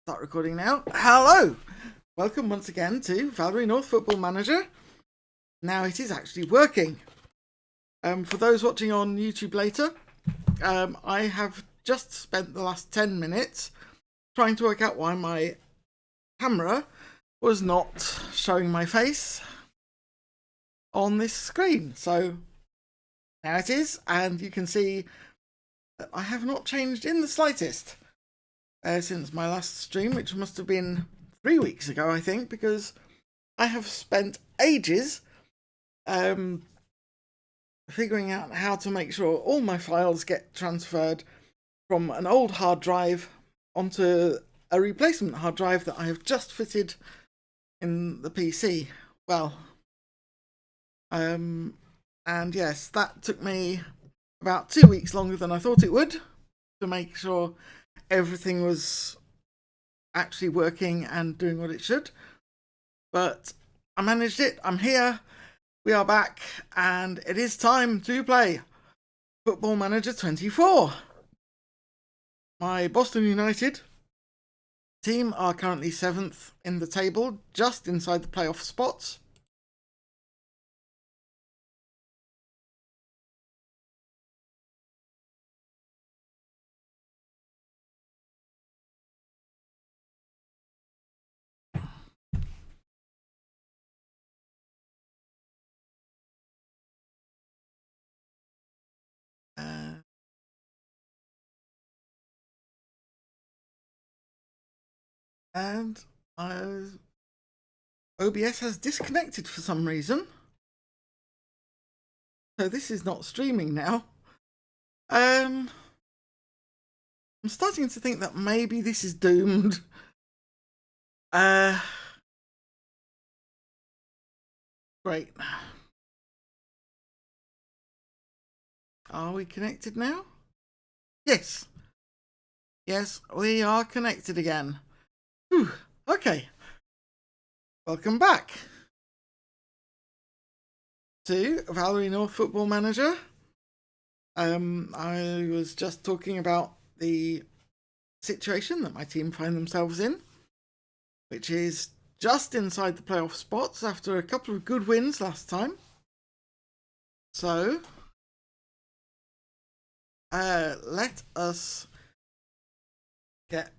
Start recording now. Hello! Welcome once again to Valery North Football Manager. Now it is actually working. For those watching on YouTube later, I have just spent the last 10 minutes trying to work out why my camera was not showing my face on this screen. So now it is, and you can see that I have not changed in the slightest since my last stream, which must have been 3 weeks ago, I think, because I have spent ages figuring out how to make sure all my files get transferred from an old hard drive onto a replacement hard drive that I have just fitted in the PC. Well, and yes, that took me about 2 weeks longer than I thought it would to make sure everything was actually working and doing what it should. But I managed it. I'm here. We are back, and it is time to play Football Manager 24. My Boston United team are currently 7th in the table, just inside the playoff spots. And OBS has disconnected for some reason. So this is not streaming now. I'm starting to think that maybe this is doomed. Great. Are we connected now? Yes. Yes, we are connected again. Whew. Okay. Welcome back to Valery North Football Manager. I was just talking about the situation that my team find themselves in, which is just inside the playoff spots after a couple of good wins last time. So, let us get...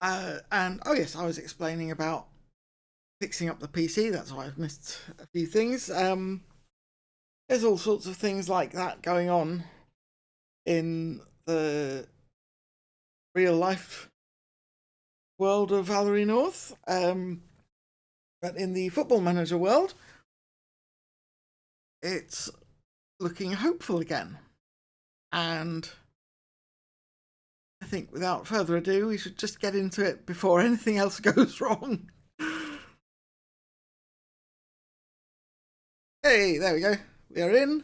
and, oh yes, I was explaining about fixing up the PC. That's why I've missed a few things. There's all sorts of things like that going on in the real life world of Valery North. But in the Football Manager world, it's looking hopeful again. And I think without further ado, we should just get into it before anything else goes wrong. Hey, there we go. We are in.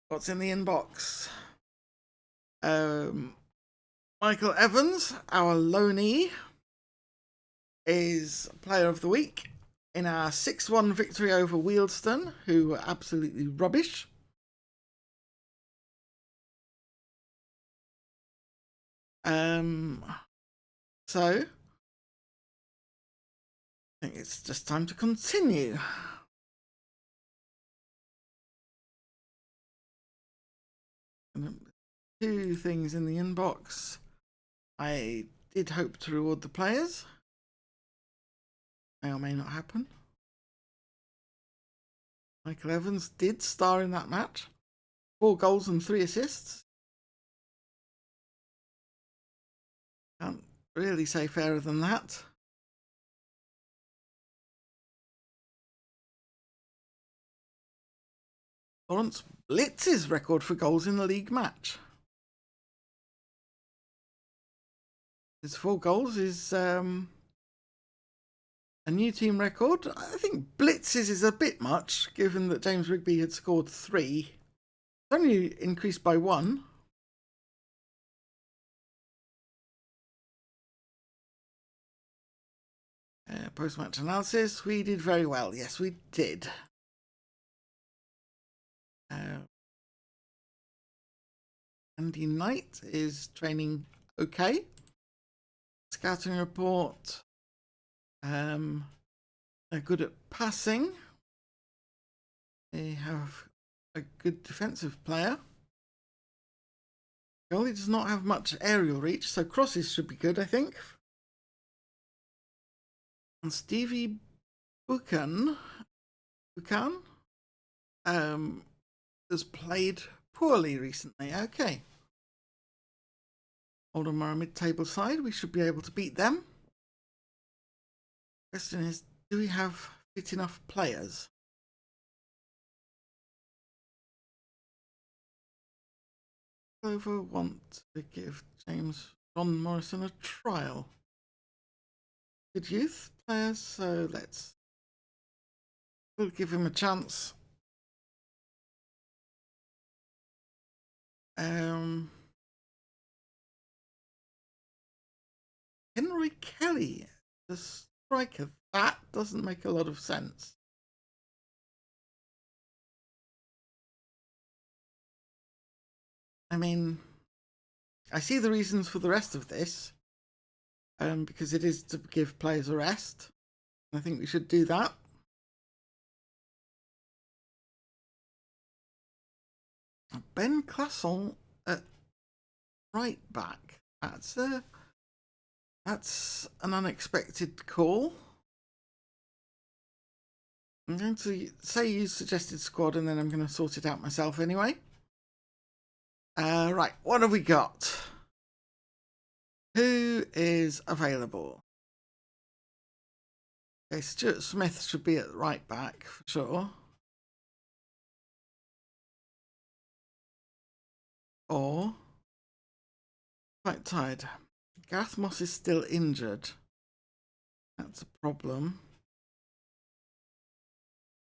What's in the inbox? Michael Evans, our loanee, is Player of the Week in our 6-1 victory over Wealdstone, who were absolutely rubbish. So I think it's just time to continue. Two things in the inbox. I did hope to reward the players. May or may not happen. Michael Evans did star in that match. 4 goals and 3 assists. Can't really say fairer than that. Lawrence Blitz's record for goals in the league match. His 4 goals is a new team record. I think Blitz's is a bit much, given that James Rigby had scored 3. It's only increased by 1. Post-match analysis. We did very well. Yes, we did. Andy Knight is training okay. Scouting report. They're good at passing. They have a good defensive player. Goalie does not have much aerial reach, so crosses should be good, I think. And Stevie Buchan has played poorly recently. Okay. Oldham are a mid-table side. We should be able to beat them. Question is, do we have fit enough players? Clover want to give James Ron Morrison a trial. Good youth players, so we'll give him a chance. Henry Kelly, the striker, that doesn't make a lot of sense. I mean, I see the reasons for the rest of this, because it is to give players a rest. I think we should do that. Ben Clason at right back. That's an unexpected call. I'm going to say use suggested squad, and then I'm going to sort it out myself anyway. Right, what have we got? Who is available? Okay, Stuart Smith should be at right back for sure. Or quite tired. Gareth Moss is still injured. That's a problem.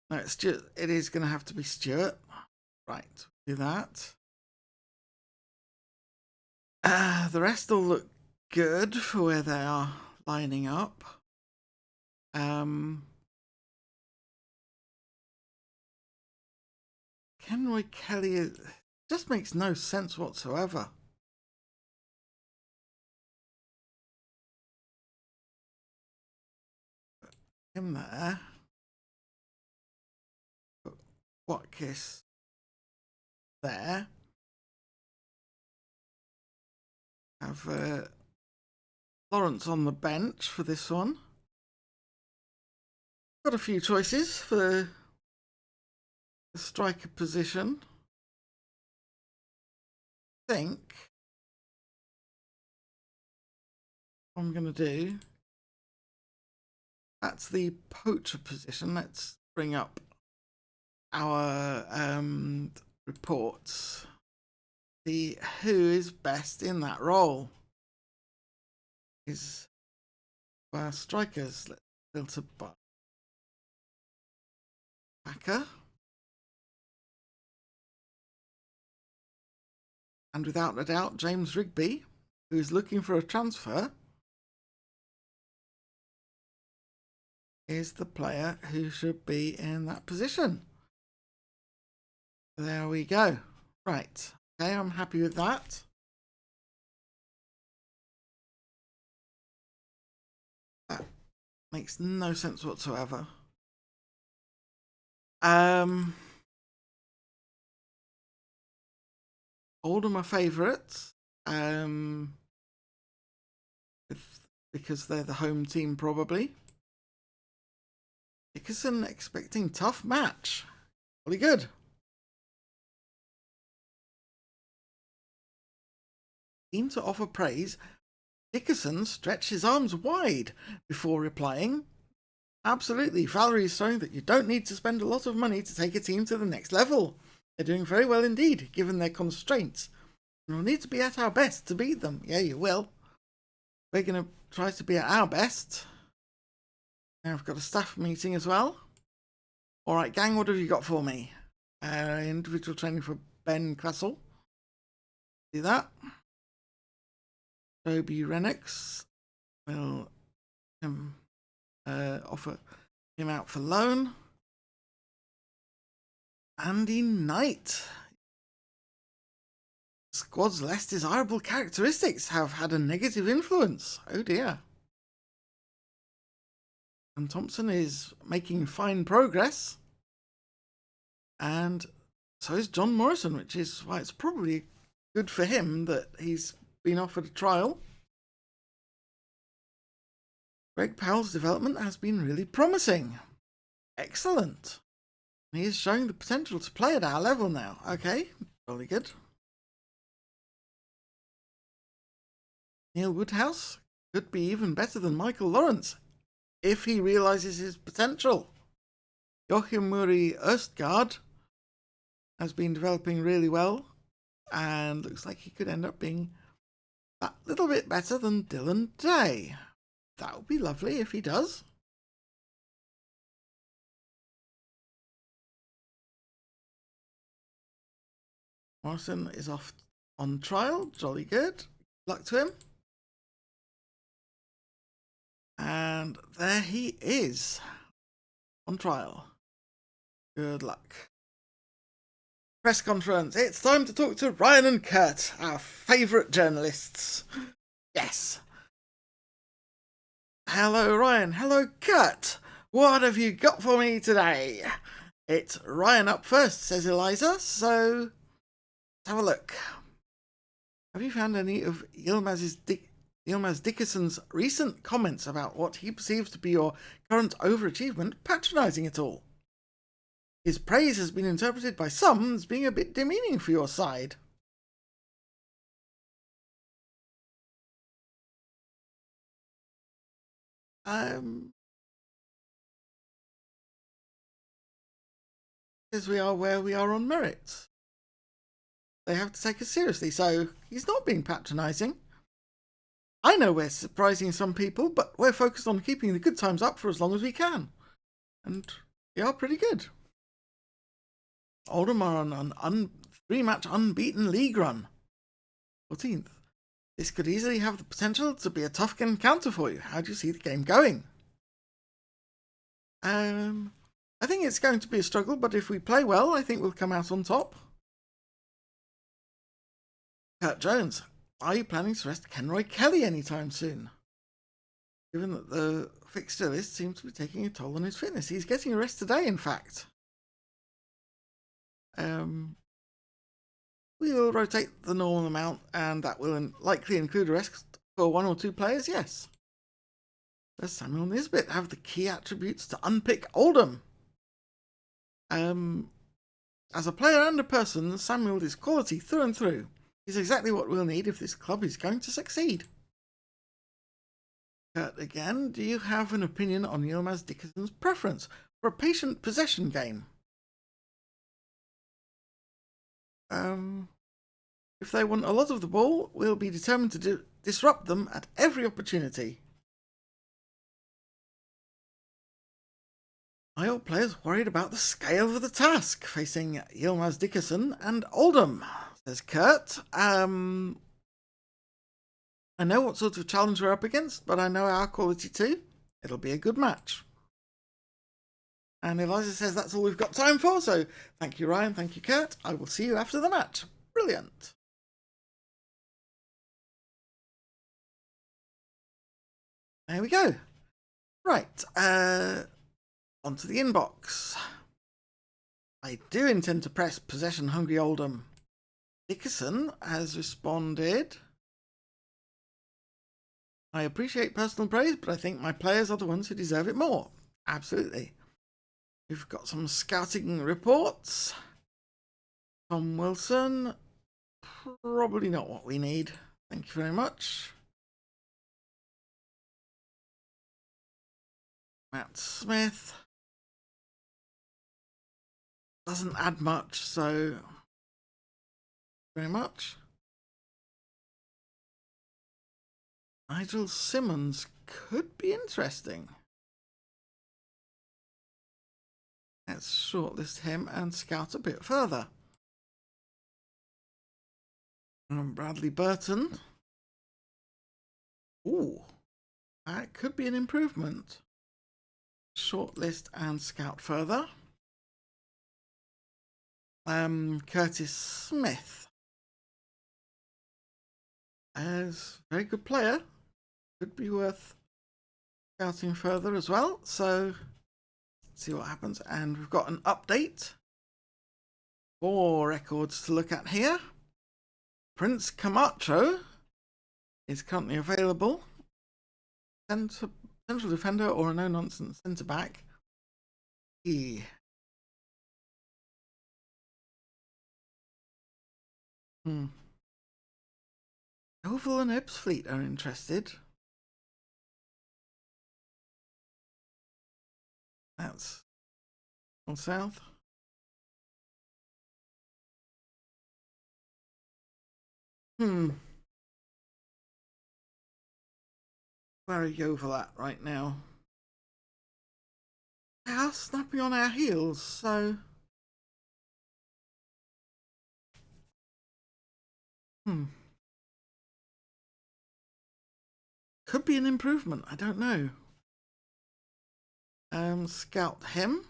No, Stuart. It is going to have to be Stuart. Right, do that. The rest all look good for where they are lining up. Kenroy Kelly just makes no sense whatsoever. Him there. Watkis there. Have Lawrence on the bench for this one. Got a few choices for the striker position. I think what I'm going to do, that's the poacher position. Let's bring up our reports. See who is best in that role. Is our strikers. Let's filter by backer. And without a doubt, James Rigby, who is looking for a transfer, is the player who should be in that position. There we go. Right. Okay, I'm happy with that. That makes no sense whatsoever. Oldham are favourites. Because they're the home team, probably. Dickerson expecting tough match. Really good. Keen to offer praise, Dickerson stretched his arms wide before replying, absolutely, Valery is showing that you don't need to spend a lot of money to take a team to the next level. They're doing very well indeed, given their constraints. We'll need to be at our best to beat them. Yeah, you will. We're going to try to be at our best. Now I've got a staff meeting as well. All right, gang, what have you got for me? Individual training for Ben Castle. Do that. Toby Renix will offer him out for loan. Andy Knight squad's less desirable characteristics have had a negative influence. Oh dear. And Thompson is making fine progress. And so is John Morrison, which is why it's probably good for him that he's been offered a trial. Greg Powell's development has been really promising. Excellent. He is showing the potential to play at our level now. Okay, really good. Neil Woodhouse could be even better than Michael Lawrence if he realises his potential. Joachim Muri Erstgaard has been developing really well and looks like he could end up being that little bit better than Dylan Day. That would be lovely if he does. Morrison is off on trial. Jolly good. Luck to him. And there he is on trial. Good luck. Press conference. It's time to talk to Ryan and Kurt, our favourite journalists. Yes. Hello, Ryan. Hello, Kurt. What have you got for me today? It's Ryan up first, says Eliza, so let's have a look. Have you found any of Yilmaz Dickerson's recent comments about what he perceives to be your current overachievement patronising at all? His praise has been interpreted by some as being a bit demeaning for your side. Because we are where we are on merits. They have to take us seriously, so he's not being patronising. I know we're surprising some people, but we're focused on keeping the good times up for as long as we can. And we are pretty good. Oldham are on an 3-match unbeaten league run. 14th. This could easily have the potential to be a tough encounter for you. How do you see the game going? I think it's going to be a struggle, but if we play well, I think we'll come out on top. Kurt Jones. Are you planning to rest Kenroy Kelly anytime soon? Given that the fixture list seems to be taking a toll on his fitness. He's getting a rest today, in fact. We'll rotate the normal amount, and that will likely include a rest for 1 or 2 players, yes. Does Samuel Nisbet have the key attributes to unpick Oldham? As a player and a person, Samuel is quality through and through. He's exactly what we'll need if this club is going to succeed. Kurt again, do you have an opinion on Yilmaz Dickerson's preference for a patient possession game? If they want a lot of the ball, we'll be determined to disrupt them at every opportunity. Are your players worried about the scale of the task facing Yilmaz Dickerson and Oldham? Says Kurt. I know what sort of challenge we're up against, but I know our quality too. It'll be a good match. And Eliza says that's all we've got time for, so thank you, Ryan, thank you, Kurt. I will see you after the match. Brilliant. There we go. Right, onto the inbox. I do intend to press possession-hungry Oldham. Dickerson has responded. I appreciate personal praise, but I think my players are the ones who deserve it more. Absolutely. We've got some scouting reports. Tom Wilson. Probably not what we need. Thank you very much. Matt Smith. Doesn't add much, so very much. Nigel Simmons could be interesting. Let's shortlist him and scout a bit further. And Bradley Burton. Ooh, that could be an improvement. Shortlist and scout further. Curtis Smith. as a very good player. Could be worth scouting further as well. So let's see what happens. And we've got an update. 4 records to look at here. Prince Camacho is currently available. Central defender or a no-nonsense centre-back. Oval and Ebbsfleet are interested. That's on south. Where are Yeovil at right now? They are snapping on our heels, so... Could be an improvement, I don't know. Scout him.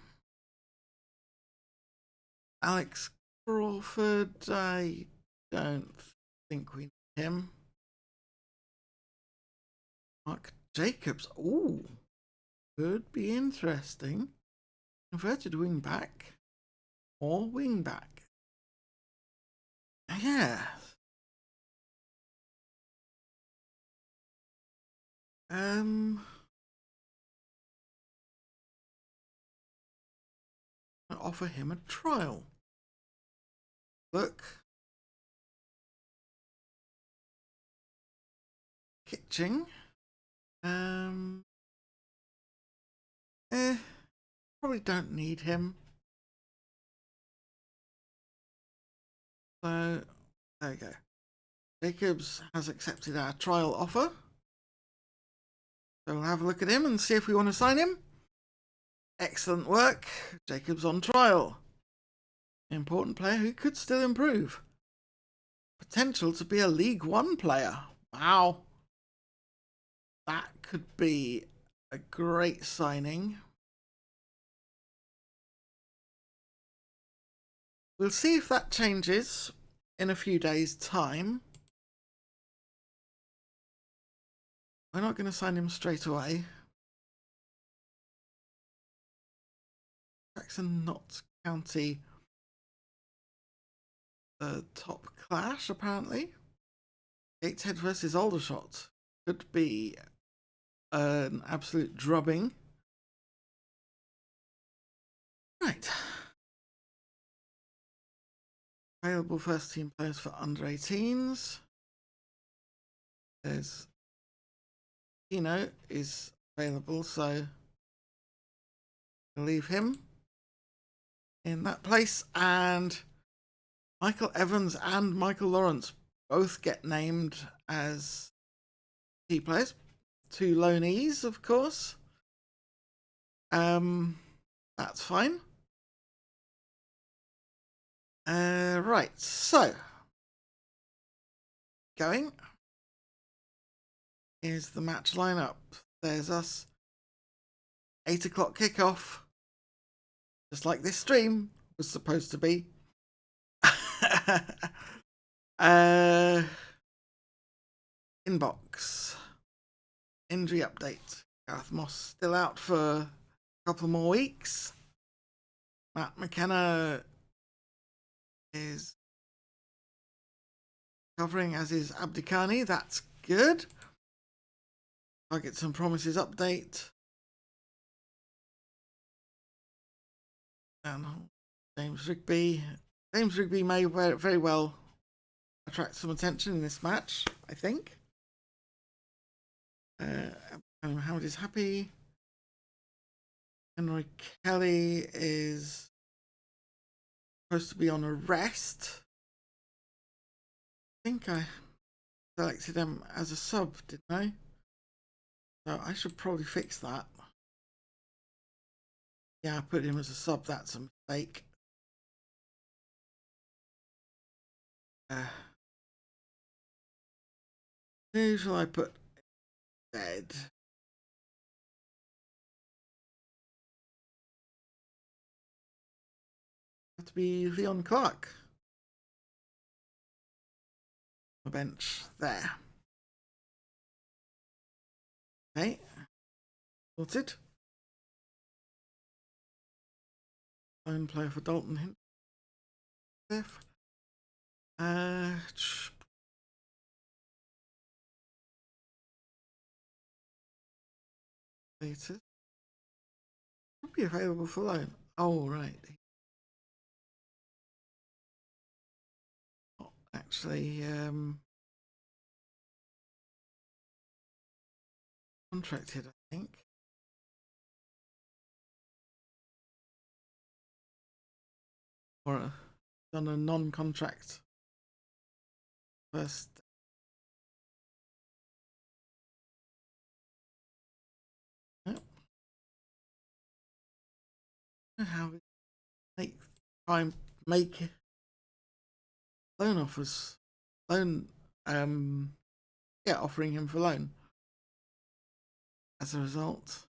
Alex Crawford, I don't think we need him. Mark Jacobs, ooh, could be interesting. Inverted wing back or wing back. Yeah. I'll offer him a trial. Look. Kitching. Probably don't need him. So there you go. Jacobs has accepted our trial offer. So we'll have a look at him and see if we want to sign him. Excellent work. Jacobs on trial. Important player who could still improve. Potential to be a League One player. Wow. That could be a great signing. We'll see if that changes in a few days' time. We're not going to sign him straight away. Jackson, Notts County. The top clash, apparently. Gateshead versus Aldershot. Could be an absolute drubbing. Right. Available first team players for under 18s. There's Pino is available, so we'll leave him in that place. And Michael Evans and Michael Lawrence both get named as key players. 2 loanees, of course. That's fine. Right, so going is the match lineup. There's us. 8 o'clock kickoff. Just like this stream was supposed to be. Inbox. Injury update. Gareth Moss still out for a couple more weeks. Matt McKenna is covering, as is Abdikani. That's good. Targets and promises update. And James Rigby. James Rigby may very well attract some attention in this match, I think. Mohammed is happy. Henry Kelly is supposed to be on a rest. I think I selected him as a sub, didn't I? So I should probably fix that. Yeah, I put him as a sub. That's a mistake. Who shall I put dead? Have to be Leon Clark. The bench there. Sorted. Lone player for Dalton Hint. Status. Could be available for loan. Oh, right. Not actually contracted, I think. Or done a non-contract first. Yep. How we try and make loan offers, offering him for loan. As a result,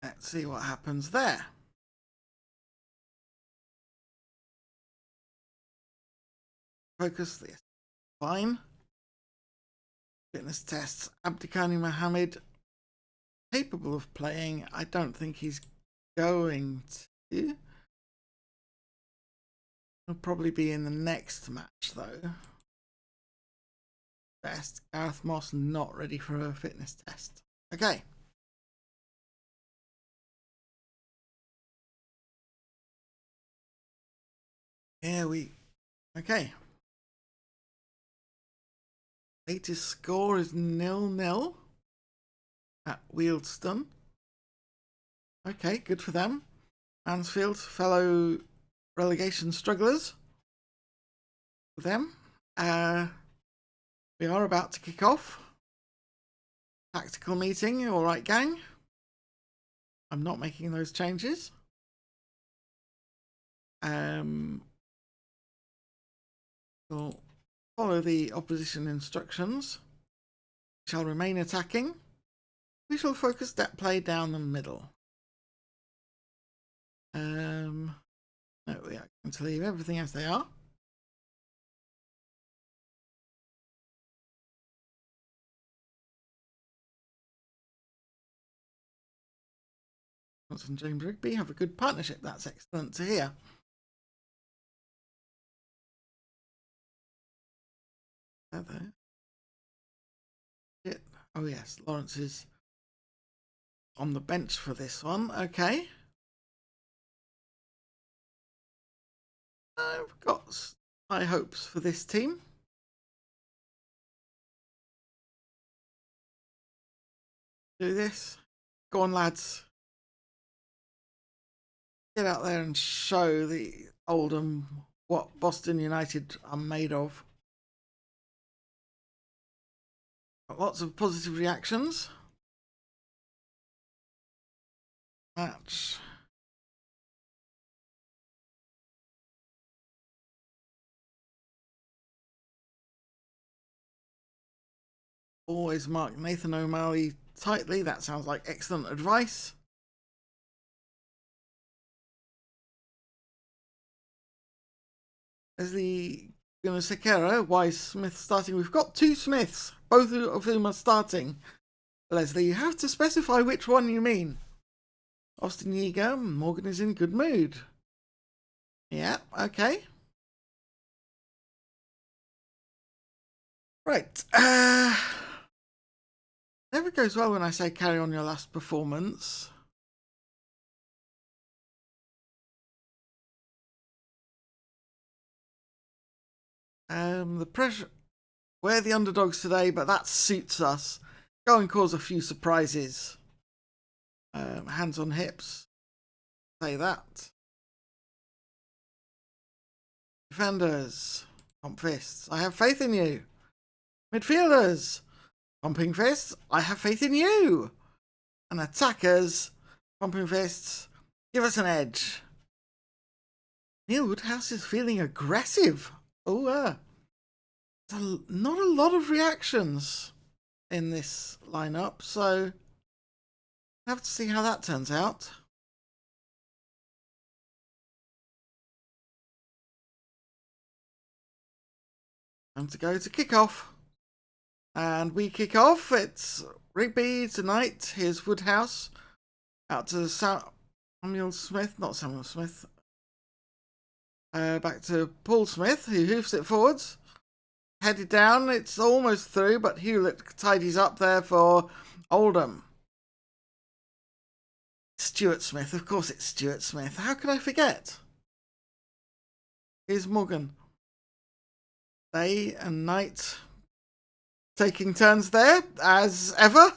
let's see what happens there. Focus this. Fine. Fitness tests. Abdikhani Mohammed, capable of playing. I don't think he's going to. He'll probably be in the next match, though. Best. Gareth Moss not ready for a fitness test. Okay. Okay. Latest score is 0-0 at Wealdstone. Okay, good for them. Mansfield, fellow relegation strugglers. For them. We are about to kick off. Tactical meeting, alright gang. I'm not making those changes. We'll follow the opposition instructions. We shall remain attacking. We shall focus that play down the middle. No, we are going to leave everything as they are. Johnson and James Rigby have a good partnership. That's excellent to hear. Oh yes, Lawrence is on the bench for this one. Okay. I've got high hopes for this team. Do this. Go on, lads. Get out there and show the Oldham what Boston United are made of. Got lots of positive reactions. Match. Always mark Nathan O'Malley tightly. That sounds like excellent advice. Leslie Gunasekera, Wise Smith starting. We've got two Smiths, both of whom are starting. Leslie, you have to specify which one you mean. Austin Yeager, Morgan is in good mood. Yeah, okay. Right. Never goes well when I say carry on your last performance. The pressure. We're the underdogs today, but that suits us. Go and cause a few surprises. Hands on hips. Say that. Defenders. Pump fists. I have faith in you. Midfielders. Pumping fists. I have faith in you. And attackers. Pumping fists. Give us an edge. Neil Woodhouse is feeling aggressive. Oh, not a lot of reactions in this lineup, so I have to see how that turns out. Time to go to kickoff. And we kick off. It's Rigby tonight. Here's Woodhouse. Out to Samuel Smith. Not Samuel Smith. Back to Paul Smith, who hoofs it forwards. Headed down. It's almost through, but Hewlett tidies up there for Oldham. Stuart Smith. Of course it's Stuart Smith. How could I forget? Here's Morgan. Day and Knight taking turns there, as ever.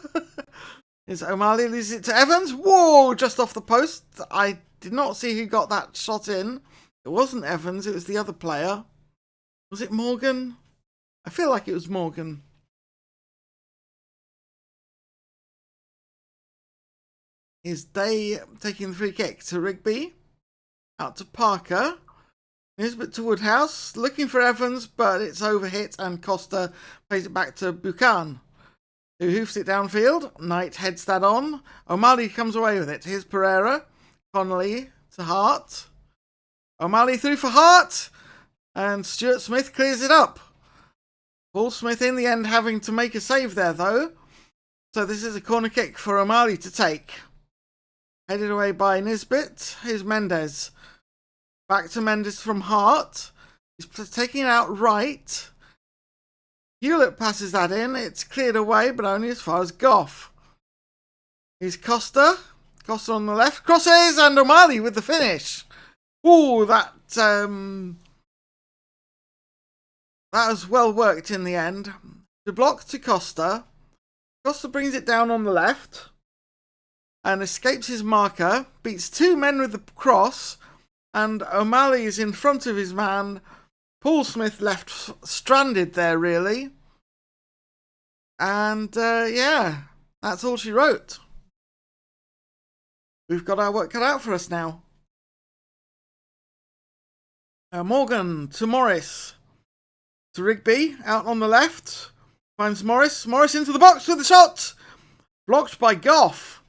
Is O'Malley loses it to Evans? Whoa, just off the post. I did not see who got that shot in. It wasn't Evans, it was the other player. Was it Morgan? I feel like it was Morgan. Is Day taking the free kick to Rigby? Out to Parker. Nisbet to Woodhouse. Looking for Evans, but it's overhit and Costa plays it back to Buchan, who hoofs it downfield. Knight heads that on. O'Malley comes away with it. Here's Pereira. Connolly to Hart. O'Malley through for Hart. And Stuart Smith clears it up. Paul Smith in the end having to make a save there though. So this is a corner kick for O'Malley to take. Headed away by Nisbet. Here's Mendes. Back to Mendes from Hart. He's taking it out right. Hewlett passes that in. It's cleared away, but only as far as Goff. Here's Costa. Costa on the left. Crosses and O'Malley with the finish. Ooh, that was well worked in the end. The block to Costa. Costa brings it down on the left and escapes his marker. Beats two men with the cross. And O'Malley is in front of his man. Paul Smith left stranded there, really. And, yeah, that's all she wrote. We've got our work cut out for us now. Morgan to Morris. To Rigby, out on the left. Finds Morris. Morris into the box with the shot. Blocked by Goff.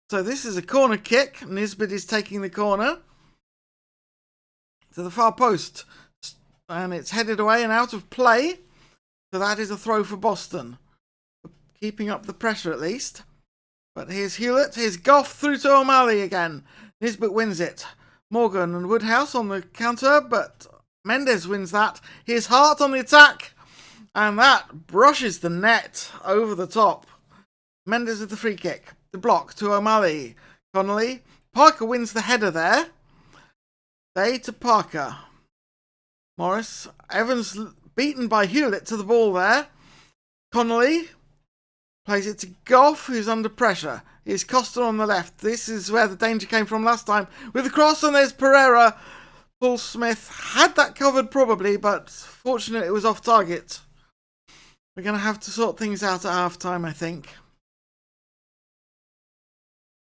So this is a corner kick. Nisbet is taking the corner to the far post, and it's headed away and out of play. So that is a throw for Boston, keeping up the pressure at least. But here's Hewlett, here's Goff through to O'Malley again. Nisbet wins it. Morgan and Woodhouse on the counter, but Mendes wins that. Here's Hart on the attack, and that brushes the net over the top. Mendes with the free kick. The block to O'Malley. Connolly. Parker wins the header there. Day to Parker. Morris. Evans beaten by Hewlett to the ball there. Connolly plays it to Goff, who's under pressure. Here's Costa on the left. This is where the danger came from last time. With the cross, and there's Pereira. Paul Smith had that covered probably, but fortunately it was off target. We're going to have to sort things out at half time, I think.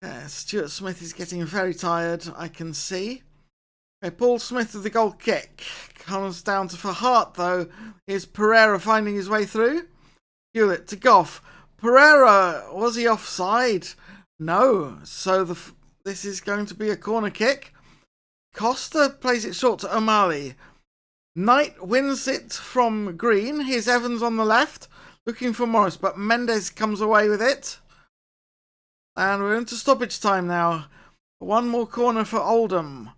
Yeah, Stuart Smith is getting very tired, I can see. Okay, Paul Smith with the goal kick. Comes down to for Hart, though. Here's Pereira finding his way through. Hewlett to Goff. Pereira, was he offside? No. So this is going to be a corner kick. Costa plays it short to O'Malley. Knight wins it from Green. Here's Evans on the left, looking for Morris, but Mendes comes away with it. And we're into stoppage time now. One more corner for Oldham.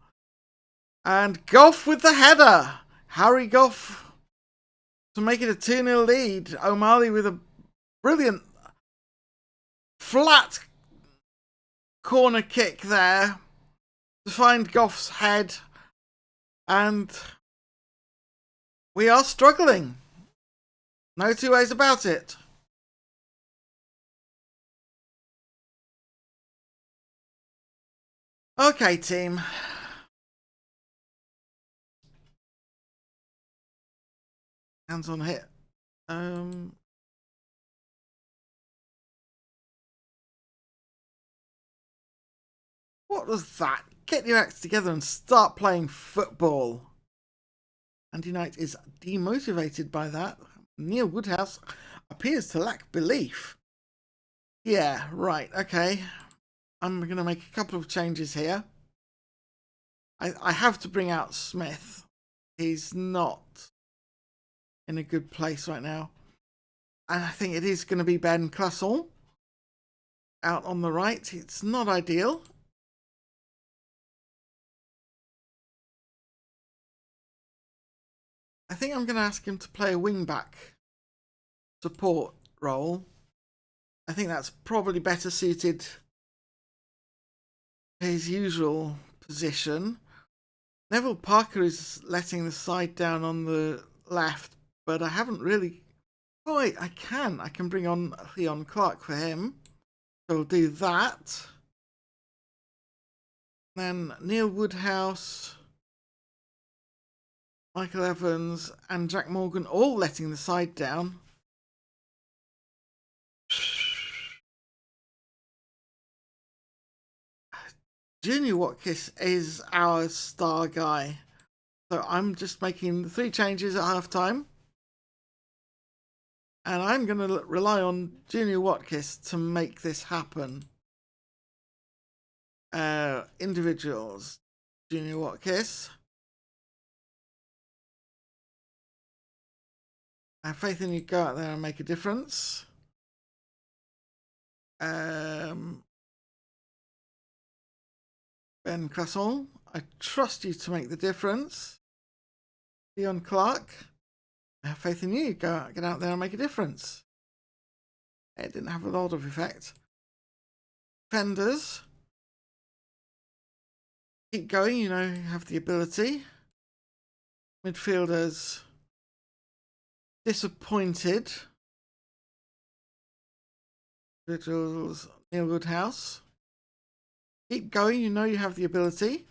And Goff with the header. Harry Goff to make it a 2-0 lead. O'Malley with a brilliant flat corner kick there to find Goff's head. And we are struggling. No two ways about it. Okay, team. Hands on hit. What was that get your acts together and start playing football. Andy Knight is demotivated by that. Neil Woodhouse appears to lack belief. Yeah, right, okay. I'm going to make a couple of changes here. I have to bring out Smith. He's not in a good place right now. And I think it is going to be Ben Classon out on the right. It's not ideal. I think I'm going to ask him to play a wing-back support role. I think that's probably better suited to his usual position. Neville Parker is letting the side down on the left, but I haven't really... Oh wait, I can bring on Leon Clark for him. So we'll do that. Then Neil Woodhouse, Michael Evans and Jack Morgan all letting the side down. Junior Watkins is our star guy. So I'm just making 3 changes at half time. And I'm going to rely on Junior Watkins to make this happen. Individuals. Junior Watkins. I have faith in you. Go out there and make a difference. Ben Classon, I trust you to make the difference. Leon Clark, I have faith in you. Get out there and make a difference. It didn't have a lot of effect. Defenders, keep going. You know you have the ability. Midfielders, disappointed. Individuals, Neil Woodhouse. Keep going, you know you have the ability.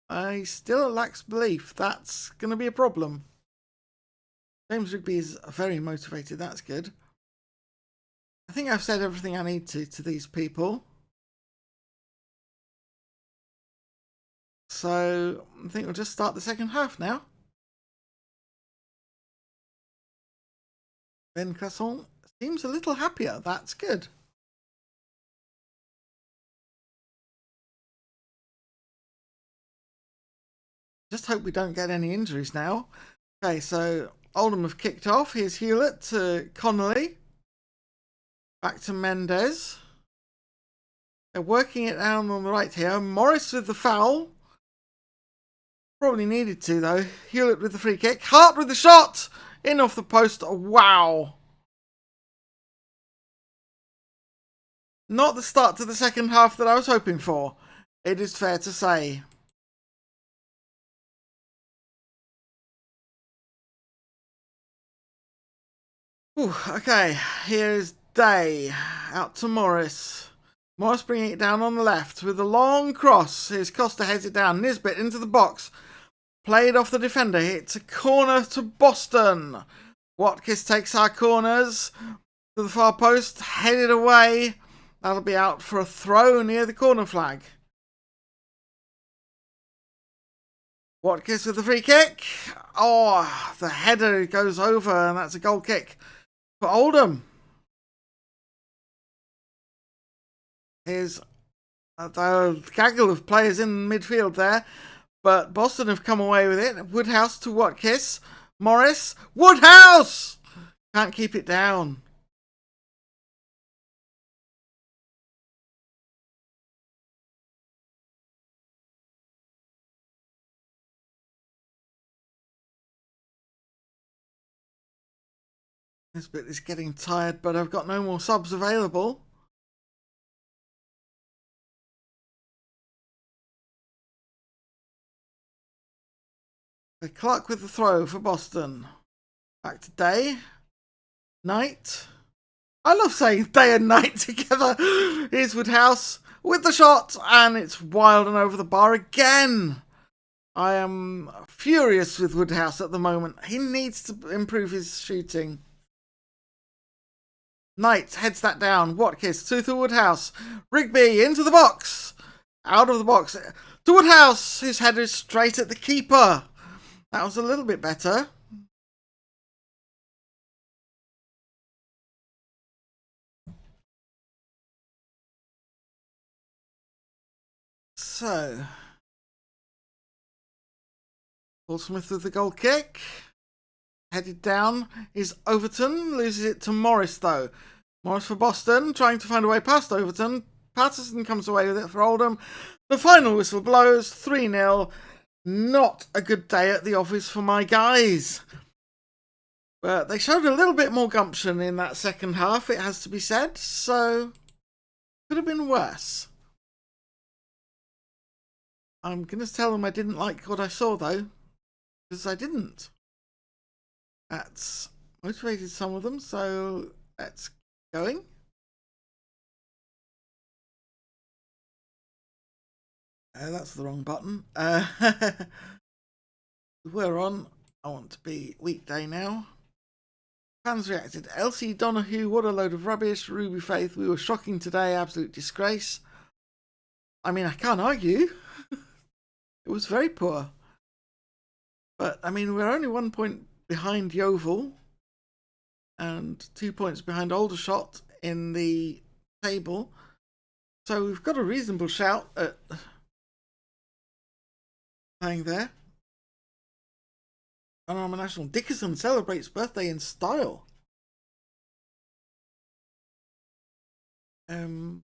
I still lacks belief. That's going to be a problem. James Rigby is very motivated. That's good. I think I've said everything I need to these people. So I think we'll just start the second half now. Ben Classon seems a little happier. That's good. Just hope we don't get any injuries now. Okay, so Oldham have kicked off. Here's Hewlett to Connolly. Back to Mendes. They're working it down on the right here. Morris with the foul. Probably needed to, though. Hewlett with the free kick. Hart with the shot! In off the post. Wow. Not the start to the second half that I was hoping for. It is fair to say. Ooh, okay, here's Day out to Morris. Morris bringing it down on the left with a long cross. Here's Costa, heads it down. Nisbet into the box. Played off the defender. It's a corner to Boston. Watkins takes our corners to the far post. Headed away. That'll be out for a throw near the corner flag. Watkins with the free kick. Oh, the header goes over and that's a goal kick for Oldham. Here's the gaggle of players in midfield there, but Boston have come away with it. Woodhouse to Watkins. Morris. Woodhouse! Can't keep it down. This bit is getting tired, but I've got no more subs available. So Clark with the throw for Boston. Back to Day. Knight. I love saying Day and Knight together. Here's Woodhouse with the shot, and it's wild and over the bar again. I am furious with Woodhouse at the moment. He needs to improve his shooting. Knight heads that down. Watkins to the Woodhouse. Rigby into the box. Out of the box. To Woodhouse, whose header is straight at the keeper. That was a little bit better. So, Paul Smith with the goal kick. Headed down is Overton. Loses it to Morris, though. Morris for Boston, trying to find a way past Overton. Patterson comes away with it for Oldham. The final whistle blows, 3-0. Not a good day at the office for my guys. But they showed a little bit more gumption in that second half, it has to be said. So, could have been worse. I'm going to tell them I didn't like what I saw, though. Because I didn't. That's motivated some of them, so let's keep going. That's the wrong button. We're on. I want to be weekday now. Fans reacted. Elsie Donahue, what a load of rubbish. Ruby Faith, we were shocking today. Absolute disgrace. I mean, I can't argue. It was very poor. But, I mean, we're only 1 point behind Yeovil and 2 points behind Aldershot in the table. So we've got a reasonable shout at playing there. Panorama National. Dickerson celebrates birthday in style. 3-0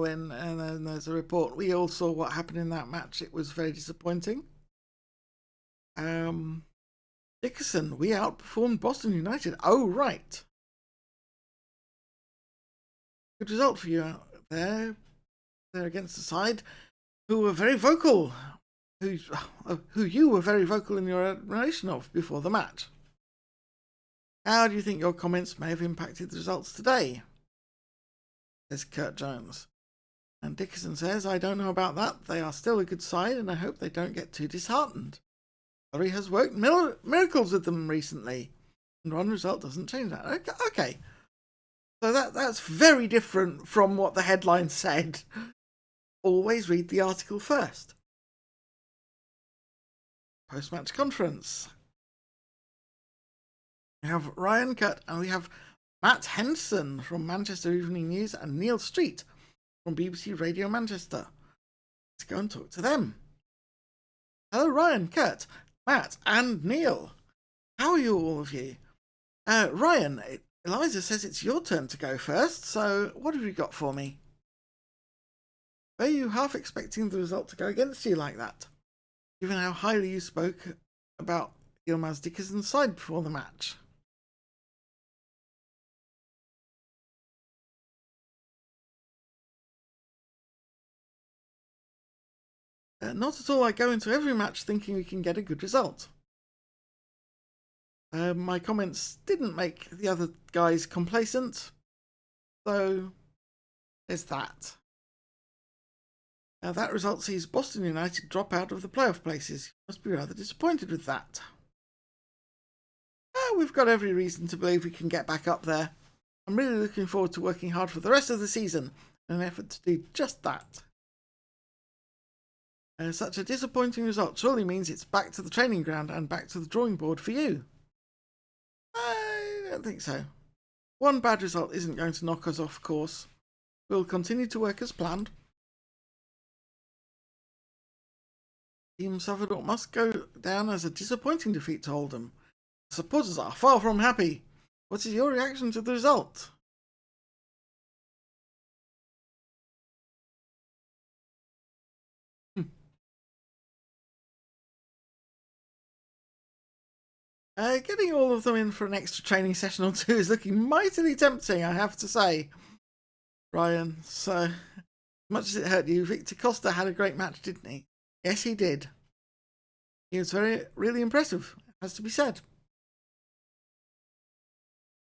win, and then there's a report. We all saw what happened in that match. It was very disappointing. Dickerson, we outperformed Boston United. Oh, right. Good result for you out there. They're against the side who were very vocal. Who you were very vocal in your admiration of before the match. How do you think your comments may have impacted the results today? Says Kurt Jones. And Dickerson says, I don't know about that. They are still a good side, and I hope they don't get too disheartened. Valery has worked miracles with them recently, and one result doesn't change that. Okay. So that's very different from what the headline said. Always read the article first. Post-match conference. We have Ryan Cutt and we have Matt Henson from Manchester Evening News and Neil Street from BBC Radio Manchester. Let's go and talk to them. Hello, Ryan, Cutt, Matt, and Neil. How are you, all of you? Ryan, Eliza says it's your turn to go first, so what have you got for me? Were you half expecting the result to go against you like that, given how highly you spoke about Yilmaz Dickerson's side before the match? Not at all. I go into every match thinking we can get a good result. My comments didn't make the other guys complacent, so there's that. Now that result sees Boston United drop out of the playoff places. You must be rather disappointed with that. We've got every reason to believe we can get back up there. I'm really looking forward to working hard for the rest of the season in an effort to do just that. Such a disappointing result surely means it's back to the training ground and back to the drawing board for you. I don't think so. One bad result isn't going to knock us off course. We'll continue to work as planned. Team suffered what must go down as a disappointing defeat to Oldham. The supporters are far from happy. What is your reaction to the result? Getting all of them in for an extra training session or two is looking mightily tempting, I have to say. Ryan, so much as it hurt you, Victor Costa had a great match, didn't he? Yes, he did. He was really impressive, has to be said.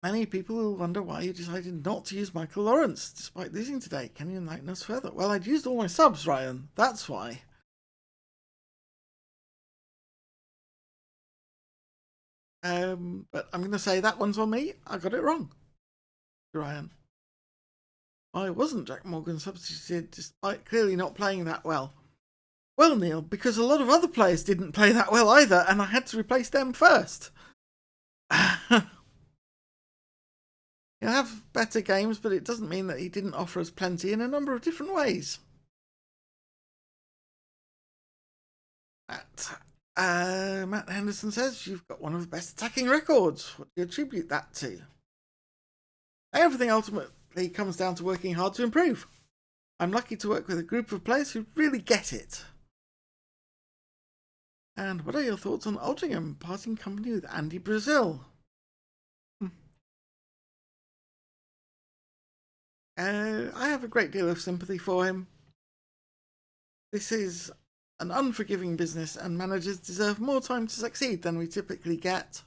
Many people will wonder why you decided not to use Michael Lawrence despite losing today. Can you enlighten us further? Well, I'd used all my subs, Ryan. That's why. But I'm going to say that one's on me. I got it wrong, Ryan. Why wasn't Jack Morgan substituted despite clearly not playing that well? Well, Neil, because a lot of other players didn't play that well either, and I had to replace them first. He'll have better games, but it doesn't mean that he didn't offer us plenty in a number of different ways. Matt Henderson says, you've got one of the best attacking records. What do you attribute that to? Everything ultimately comes down to working hard to improve. I'm lucky to work with a group of players who really get it. And what are your thoughts on Altrincham parting company with Andy Brazil? I have a great deal of sympathy for him. This is an unforgiving business, and managers deserve more time to succeed than we typically get.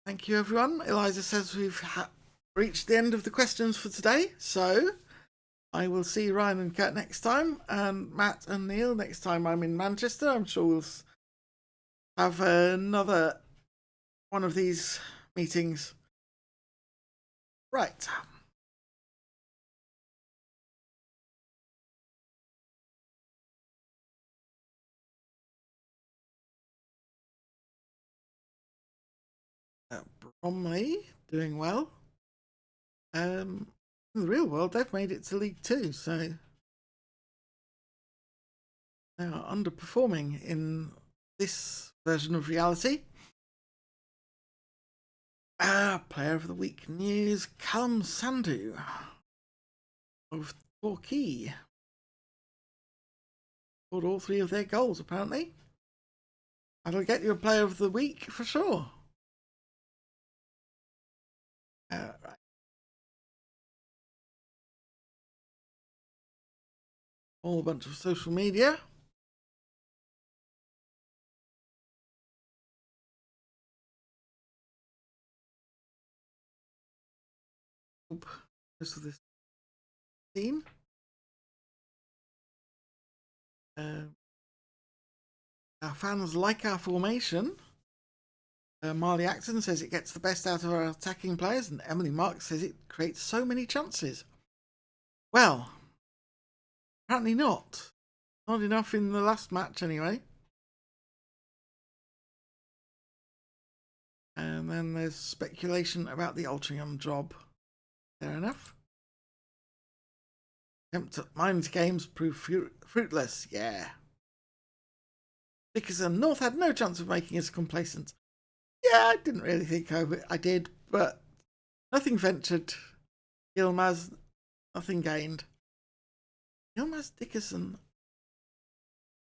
Thank you, everyone. Eliza says we've reached the end of the questions for today, so I will see Ryan and Kurt next time, and Matt and Neil next time I'm in Manchester. I'm sure we'll have another one of these meetings. Right. Bromley doing well. In the real world, they've made it to League Two, so they are underperforming in this version of reality. Player of the Week news, Callum Sandu of Torquay. Scored all 3 of their goals, apparently. That'll get you a Player of the Week for sure. Right. All a bunch of social media. Most of this scene. Our fans like our formation. Marley Acton says it gets the best out of our attacking players, and Emily Marks says it creates so many chances. Well, apparently not. Not enough in the last match, anyway. And then there's speculation about the Altrincham job. Fair enough. Attempt at mind games prove fruitless. Yeah. Dickerson, North had no chance of making us complacent. Yeah, I didn't really think I did, but nothing ventured. Yilmaz, nothing gained. Yilmaz Dickerson,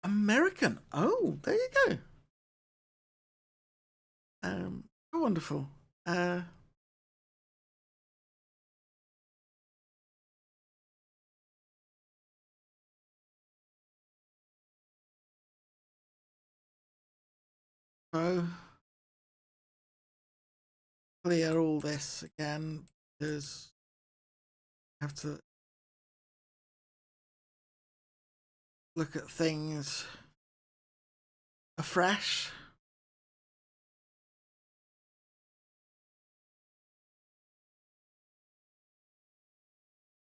American. Oh, there you go. Oh, wonderful. So clear all this again because I have to look at things afresh.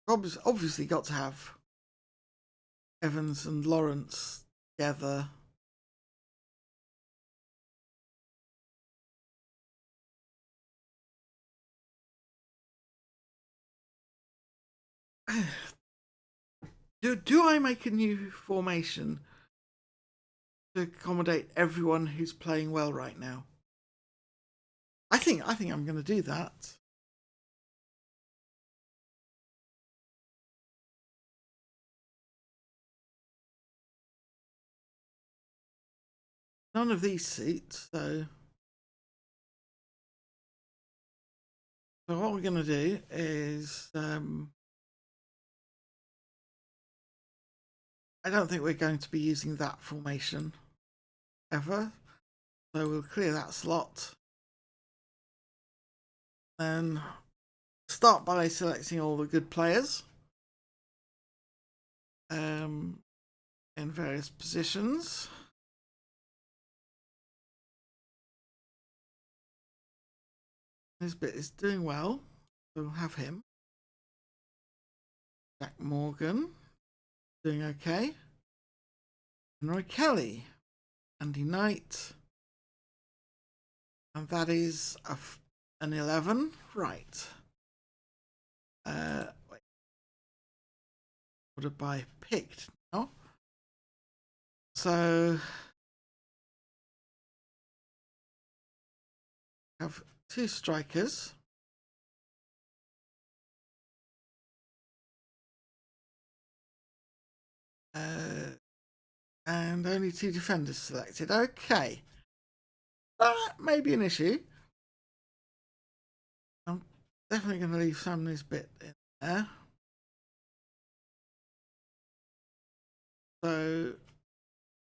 Rob's obviously got to have Evans and Lawrence together. Do I make a new formation to accommodate everyone who's playing well right now? I think I'm going to do that. None of these suits, so what we're going to do is I don't think we're going to be using that formation ever, so we'll clear that slot. Then start by selecting all the good players in various positions. This bit is doing well, we'll have him. Jack Morgan, doing okay. And Roy Kelly, Andy Knight. And that is an 11. Right. Wait. What have I picked now? So have two strikers. And only two defenders selected. Okay. That may be an issue. I'm definitely going to leave Sam Nisbet in there. So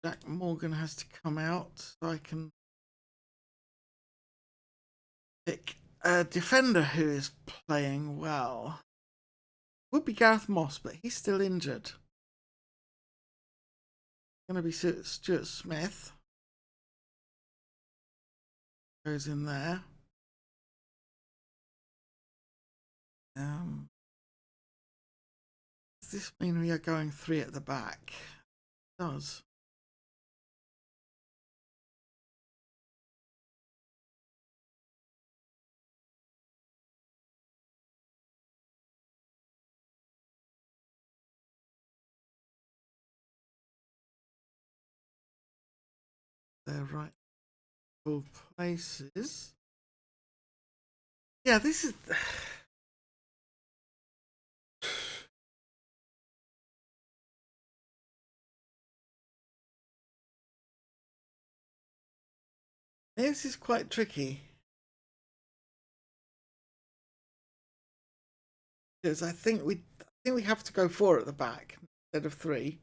Jack Morgan has to come out so I can pick a defender who is playing well. Would be Gareth Moss, but he's still injured. Going to be Stuart Smith. Goes in there. Does this mean we are going 3 at the back? It does. They're right full places. Yeah, this is. This is quite tricky. Because I think we have to go 4 at the back instead of 3.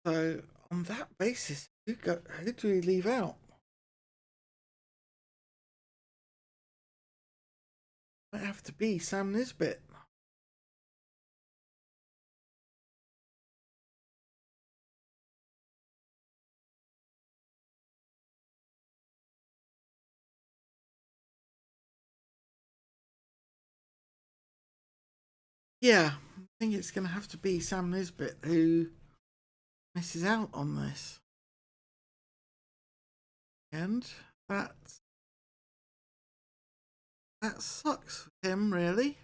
So on that basis, who do we leave out? Might have to be Sam Nisbet. Yeah, I think it's going to have to be Sam Nisbet who misses out on this. And that sucks for him, really.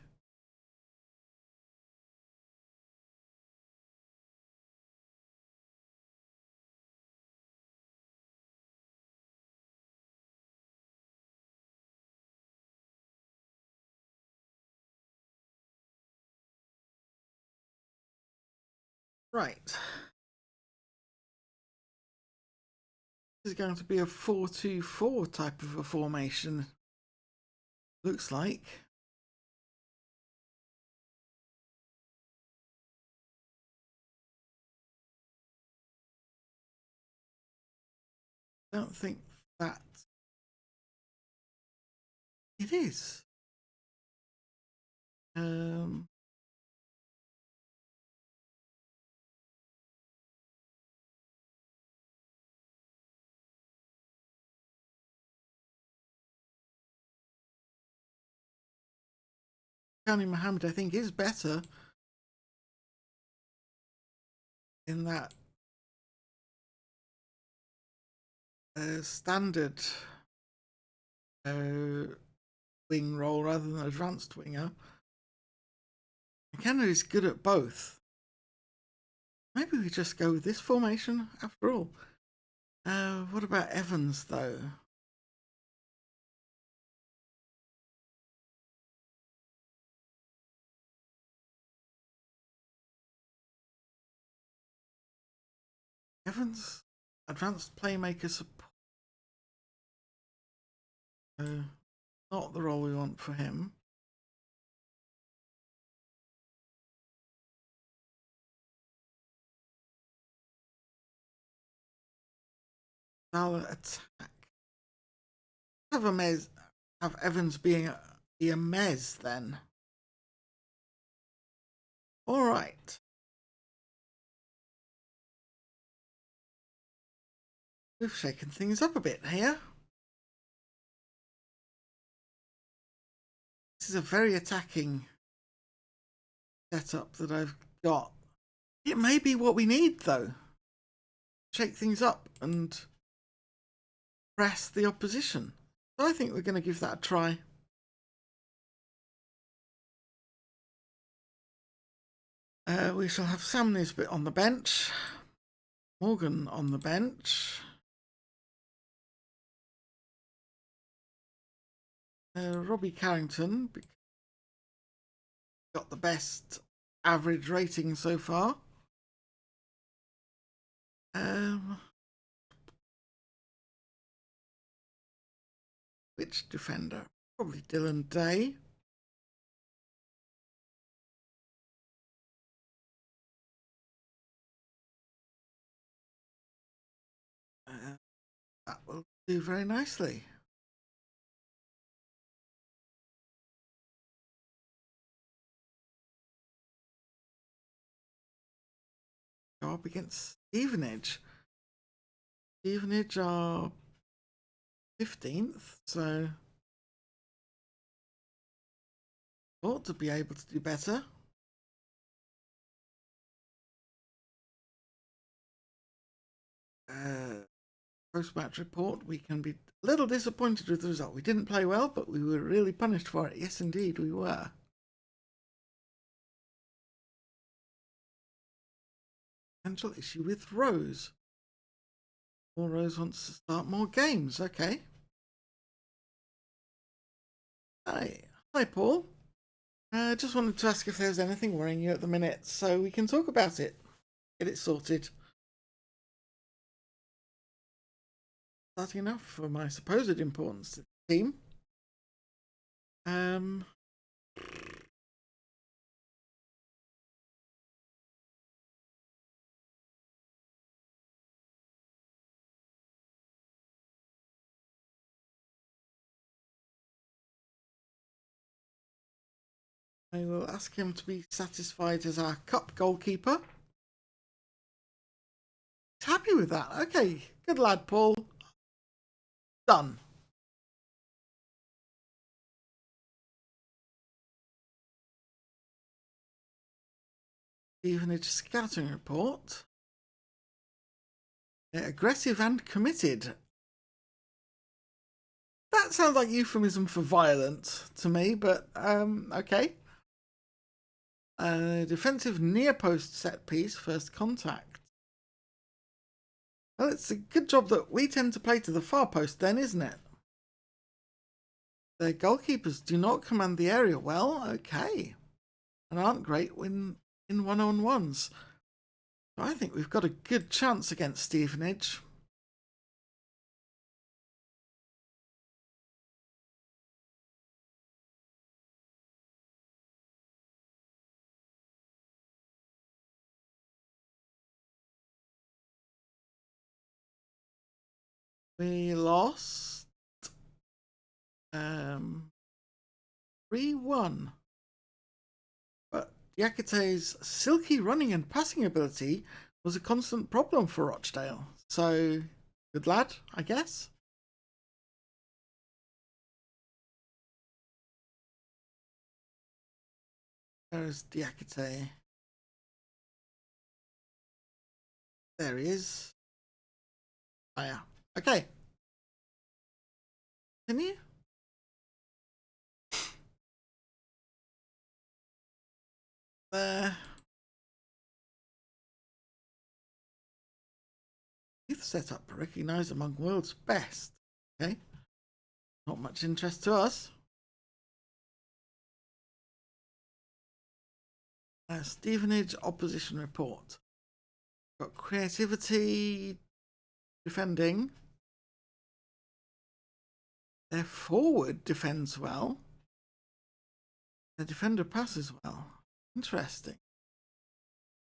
Right. This is going to be a 4-2-4 type of a formation. Looks like. I don't think that it is. Kani Mohammed, I think, is better in that standard wing role rather than advanced winger. McKenna is good at both. Maybe we just go with this formation after all. What about Evans, though? Evans, advanced playmaker support. Not the role we want for him. Salah attack. Have Evans be a Mez then. All right. We've shaken things up a bit here. This is a very attacking setup that I've got. It may be what we need, though. Shake things up and press the opposition. So I think we're going to give that a try. We shall have Sam Nisbet on the bench. Morgan on the bench. Robbie Carrington got the best average rating so far. Which defender? Probably Dylan Day. That will do very nicely. Go up against Stevenage. Stevenage are 15th, so ought to be able to do better. Post-match report, we can be a little disappointed with the result. We didn't play well, but we were really punished for it. Yes, indeed, we were. Potential issue with Rose. Or Rose wants to start more games. Okay. Hi, Paul. I just wanted to ask if there's anything worrying you at the minute, so we can talk about it. Get it sorted. Starting enough for my supposed importance to the team. I will ask him to be satisfied as our cup goalkeeper. He's happy with that. Okay, good lad, Paul. Done. Stevenage scouting report. They're aggressive and committed. That sounds like euphemism for violent to me, but okay. Defensive near post set piece, first contact. Well, it's a good job that we tend to play to the far post then, isn't it? Their goalkeepers do not command the area well, okay. And aren't great in one-on-ones. So I think we've got a good chance against Stevenage. We lost 3-1. But Diakité's silky running and passing ability was a constant problem for Rochdale. So, good lad, I guess. There's Diakité. There he is. Oh yeah. Okay. Continue. There. Youth setup recognised among world's best. Okay. Not much interest to us. Stevenage opposition report. Got creativity, defending. Their forward defends well. Their defender passes well. Interesting.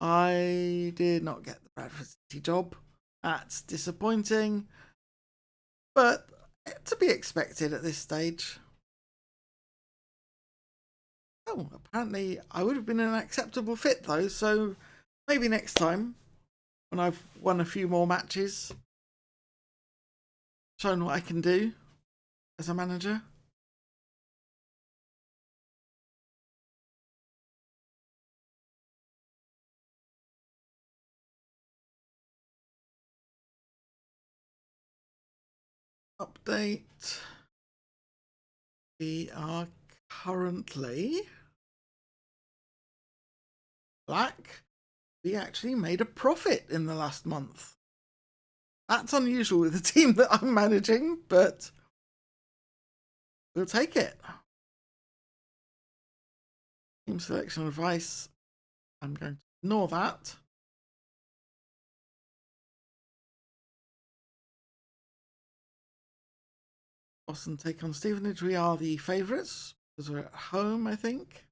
I did not get the Bradford City job. That's disappointing. But to be expected at this stage. Oh, apparently I would have been an acceptable fit though, so maybe next time when I've won a few more matches shown what I can do as a manager. Update. We are currently black. We actually made a profit in the last month. That's unusual with the team that I'm managing, but we'll take it. Team selection advice. I'm going to ignore that. Boston take on Stevenage. We are the favourites because we're at home, I think.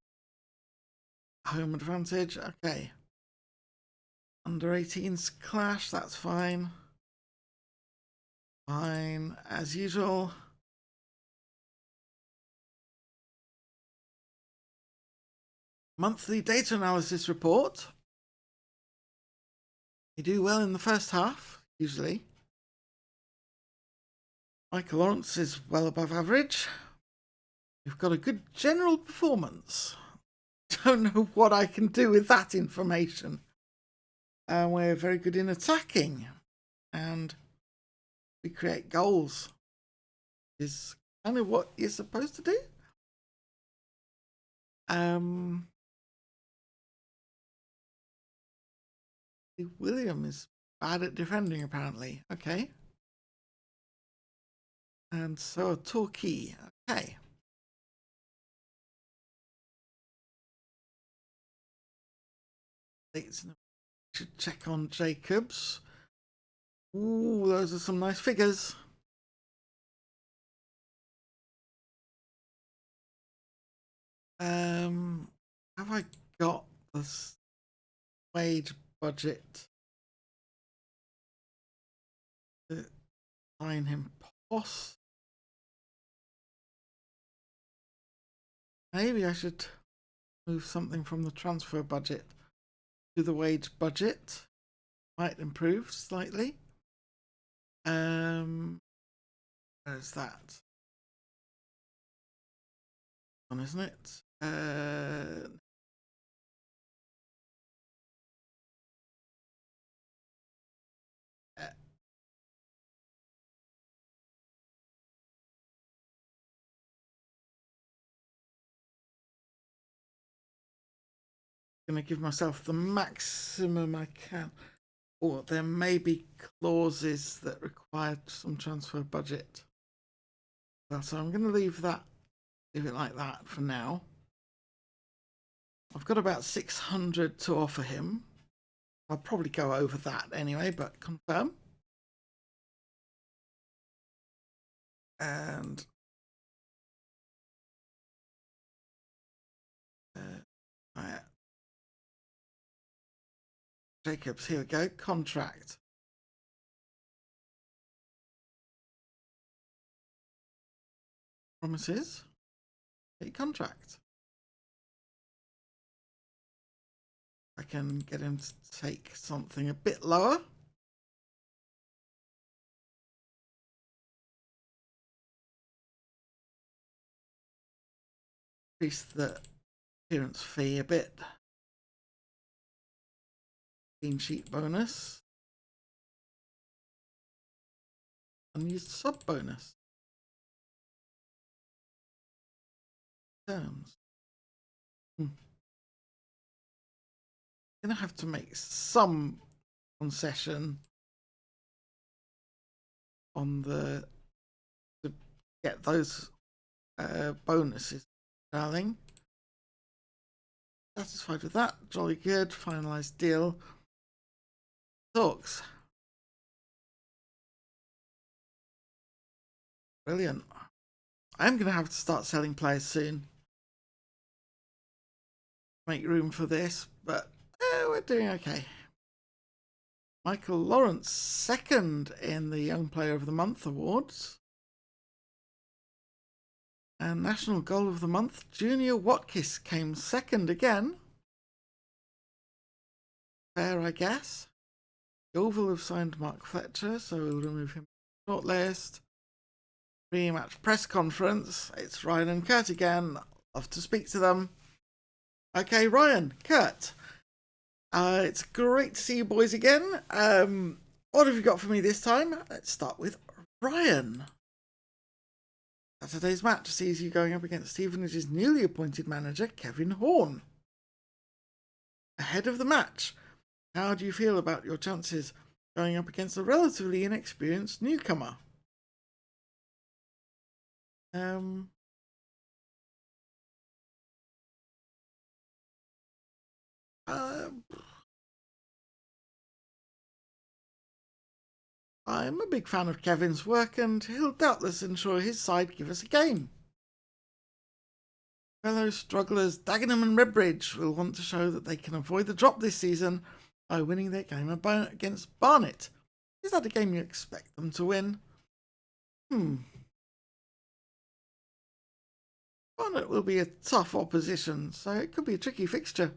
Home advantage. Okay. Under 18s clash. That's fine. Fine as usual. Monthly data analysis report. You do well in the first half, usually. Michael Lawrence is well above average. We've got a good general performance. Don't know what I can do with that information. And we're very good in attacking. And we create goals. Is kind of what you're supposed to do. William is bad at defending, apparently. Okay. And so a Torquay. Okay. Should check on Jacobs. Ooh, those are some nice figures. Have I got the wage budget to sign him? Maybe I should move something from the transfer budget to the wage budget. Might improve slightly. Where's that? On, isn't it? Going to give myself the maximum I can. Or there may be clauses that require some transfer budget. So I'm going to leave it like that for now. I've got about 600 to offer him. I'll probably go over that anyway, but confirm. And Jacobs, here we go. Contract. Promises. A contract. I can get him to take something a bit lower. Increase the appearance fee a bit. Clean sheet bonus. Unused sub bonus. Terms. Gonna have to make some concession on to get those bonuses, darling. Satisfied with that? Jolly good. Finalized deal. Talks. Brilliant. I'm gonna have to start selling players soon. Make room for this, but we're doing okay. Michael Lawrence, second in the Young Player of the Month awards. And National Goal of the Month, Junior Watkis came second again. Fair, I guess. Yeovil have signed Mark Fletcher, so we'll remove him from the shortlist. Pre-match press conference. It's Ryan and Kurt again. Love to speak to them. Okay, Ryan, Kurt. It's great to see you boys again. What have you got for me this time? Let's start with Ryan. Saturday's match sees you going up against Stevenage's newly appointed manager, Kevin Horn. Ahead of the match, how do you feel about your chances going up against a relatively inexperienced newcomer? I'm a big fan of Kevin's work, and he'll doubtless ensure his side give us a game. Fellow strugglers Dagenham and Redbridge will want to show that they can avoid the drop this season by winning their game against Barnet. Is that a game you expect them to win? Barnet will be a tough opposition, so it could be a tricky fixture.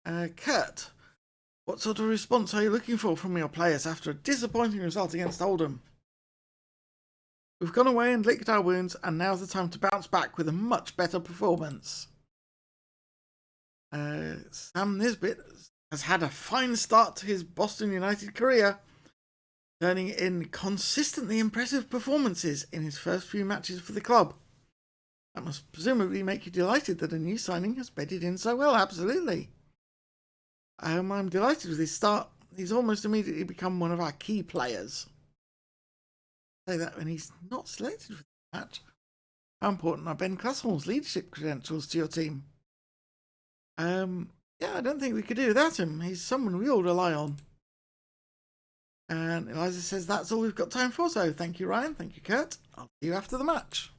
Kurt, what sort of response are you looking for from your players after a disappointing result against Oldham? We've gone away and licked our wounds, and now's the time to bounce back with a much better performance. Sam Nisbet has had a fine start to his Boston United career, turning in consistently impressive performances in his first few matches for the club. That must presumably make you delighted that a new signing has bedded in so well. Absolutely. I'm delighted with his start. He's almost immediately become one of our key players. Say that when he's not selected for the match. How important are Ben Classhall's leadership credentials to your team? Yeah, I don't think we could do without him. He's someone we all rely on. And Eliza says that's all we've got time for, so thank you, Ryan. Thank you, Kurt. I'll see you after the match.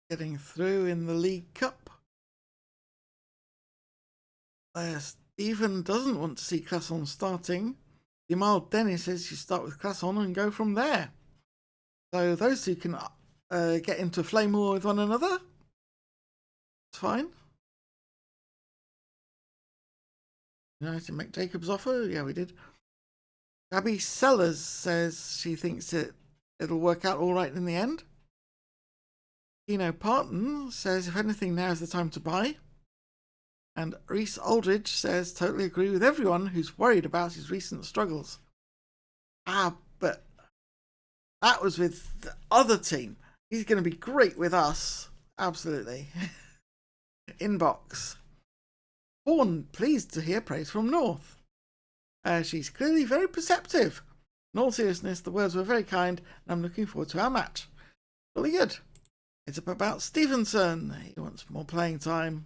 Getting through in the League Cup. Stephen doesn't want to see Classon starting. Jamal Dennis says you start with Classon and go from there. So those two can get into flame war with one another. It's fine. United make Jacob's offer. Yeah, we did. Gabby Sellers says she thinks it'll work out all right in the end. Keno Parton says if anything, now's the time to buy. And Reese Aldridge says totally agree with everyone who's worried about his recent struggles. But that was with the other team. He's going to be great with us. Absolutely. Inbox. Horn, pleased to hear praise from North. She's clearly very perceptive. In all seriousness, the words were very kind, and I'm looking forward to our match. Really good. It's up about Stevenson. He wants more playing time.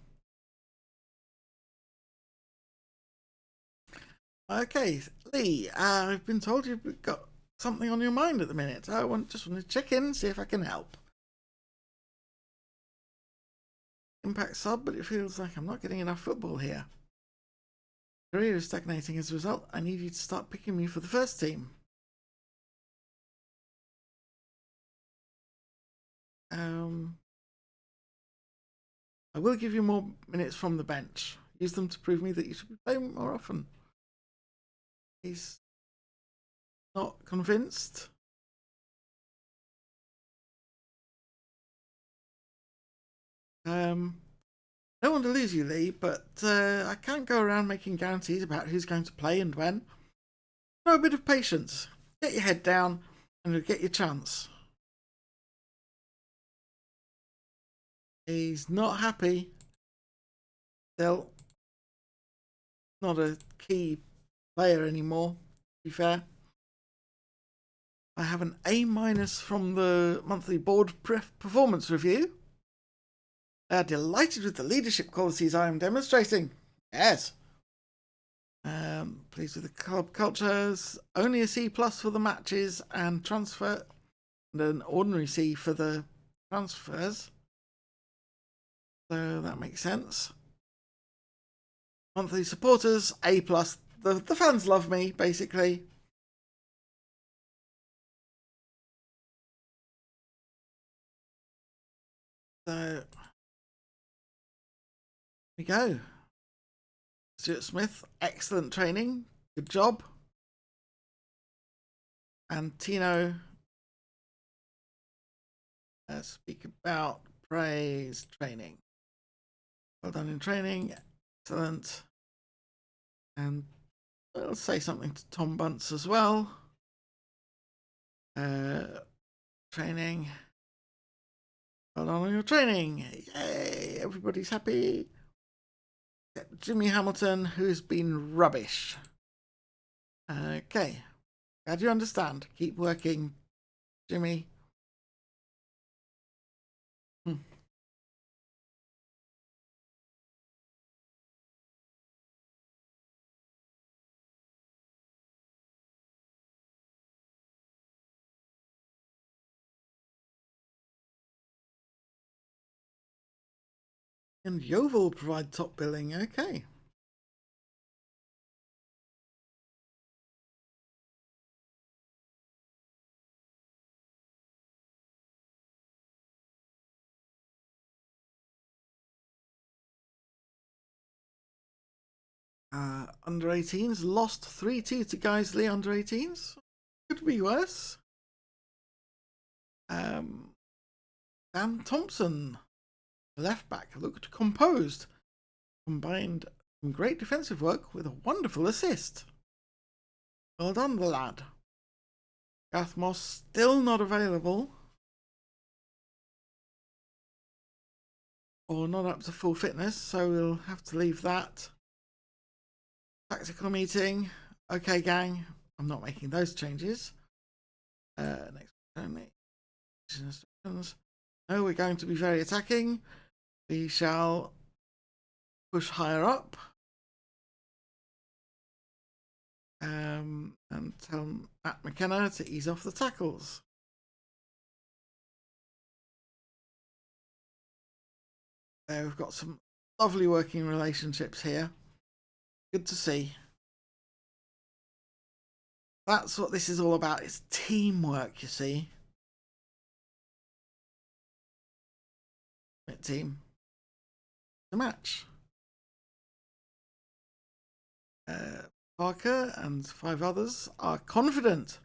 Okay, Lee, I've been told you've got something on your mind at the minute. I just want to check in and see if I can help. Impact sub, but it feels like I'm not getting enough football here. Career is stagnating as a result. I need you to start picking me for the first team. I will give you more minutes from the bench. Use them to prove me that you should be playing more often. He's not convinced. Don't want to lose you, Lee, but I can't go around making guarantees about who's going to play and when. Show a bit of patience. Get your head down and you'll get your chance. He's not happy. Still not a key player anymore, to be fair. I have an A- from the monthly board performance review. They are delighted with the leadership qualities I am demonstrating. Yes. Pleased with the club cultures. Only a C+ for the matches and transfer, and an ordinary C for the transfers. So that makes sense. Monthly supporters, A+. The fans love me, basically. So we go. Stuart Smith, excellent training. Good job. And Tino, speak about praise training. Well done in training. Excellent. And I'll say something to Tom Bunce as well. Training. Well done on your training. Yay! Everybody's happy. Jimmy Hamilton, who's been rubbish. Okay. Glad you understand. Keep working, Jimmy. And Yeovil provide top billing. Okay. Under 18s lost 3-2 to Guiseley. Under 18s could be worse. Dan Thompson, left back, looked composed, combined some great defensive work with a wonderful assist. Well done, the lad. Garth Moss still not available, or not up to full fitness, so we'll have to leave that. Tactical meeting. Okay, gang, I'm not making those changes. Next instructions. No, we're going to be very attacking. We shall push higher up. And tell Matt McKenna to ease off the tackles. There, we've got some lovely working relationships here. Good to see. That's what this is all about. It's teamwork, you see. Team. The match. Parker and 5 others are confident.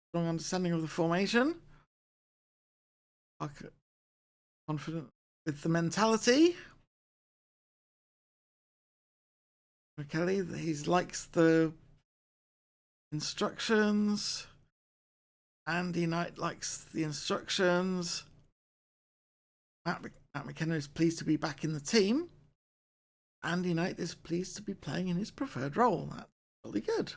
Strong understanding of the formation. Parker confident with the mentality. Kelly, he likes the instructions. Andy Knight likes the instructions. Matt McKenna is pleased to be back in the team. Andy Knight is pleased to be playing in his preferred role. That's really good.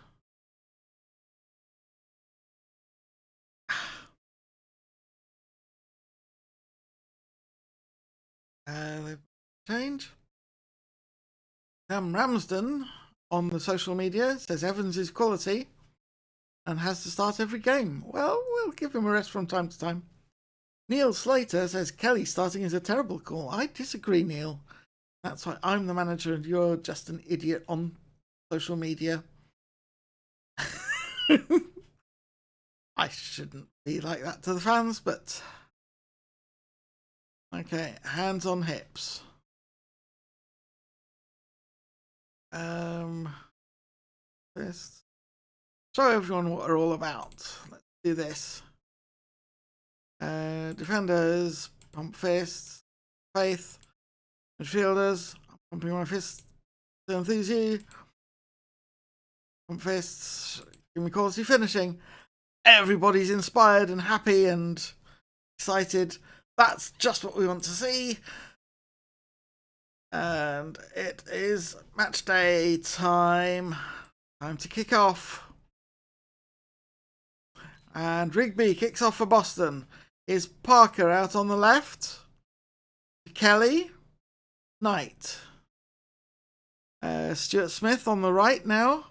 Change. Sam Ramsden on the social media says Evans is quality and has to start every game. Well, we'll give him a rest from time to time. Neil Slater says Kelly starting is a terrible call. I disagree, Neil. That's why I'm the manager and you're just an idiot on social media. I shouldn't be like that to the fans, but... Okay, hands on hips. Let's show everyone what we're all about. Let's do this. Defenders, pump fists, faith. Midfielders, I'm pumping my fists to enthuse you. Pump fists, give me quality finishing. Everybody's inspired and happy and excited. That's just what we want to see. And it is match day time. Time to kick off. And Rigby kicks off for Boston. Is Parker out on the left? Kelly? Knight. Stuart Smith on the right now.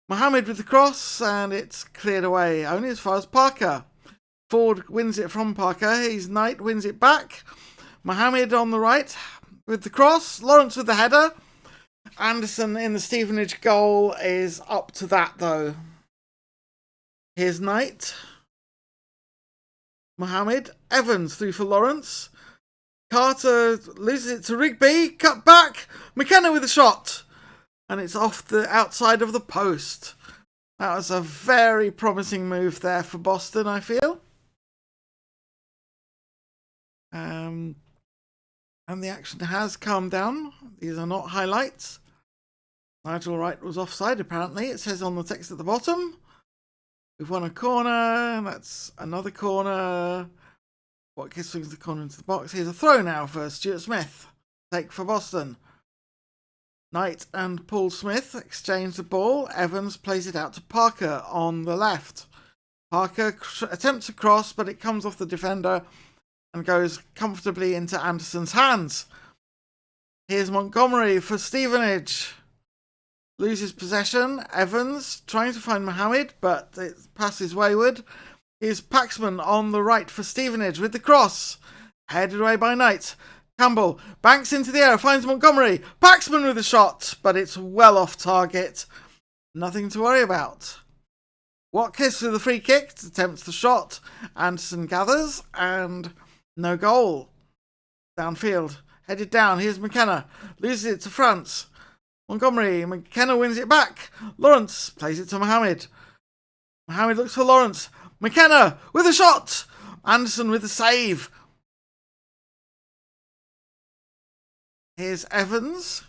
Mohammed with the cross, and it's cleared away only as far as Parker. Ford wins it from Parker. He's Knight wins it back. Mohammed on the right with the cross. Lawrence with the header. Anderson in the Stevenage goal is up to that though. Here's Knight. Mohammed. Evans through for Lawrence. Carter loses it to Rigby. Cut back. McKenna with a shot. And it's off the outside of the post. That was a very promising move there for Boston, I feel. And the action has calmed down. These are not highlights. Nigel Wright was offside, apparently. It says on the text at the bottom. We've won a corner. That's another corner. Watkins swings the corner into the box. Here's a throw now for Stuart Smith. Take for Boston. Knight and Paul Smith exchange the ball. Evans plays it out to Parker on the left. Parker attempts a cross, but it comes off the defender and goes comfortably into Anderson's hands. Here's Montgomery for Stevenage. Loses possession. Evans trying to find Mohammed, but it passes wayward. Here's Paxman on the right for Stevenage with the cross. Headed away by Knight. Campbell banks into the air, finds Montgomery. Paxman with a shot, but it's well off target. Nothing to worry about. Watkins with a free kick, attempts the shot. Anderson gathers, and no goal. Downfield, headed down. Here's McKenna, loses it to France. Montgomery, McKenna wins it back. Lawrence plays it to Mohammed. Mohammed looks for Lawrence. McKenna with a shot. Anderson with the save. Here's Evans.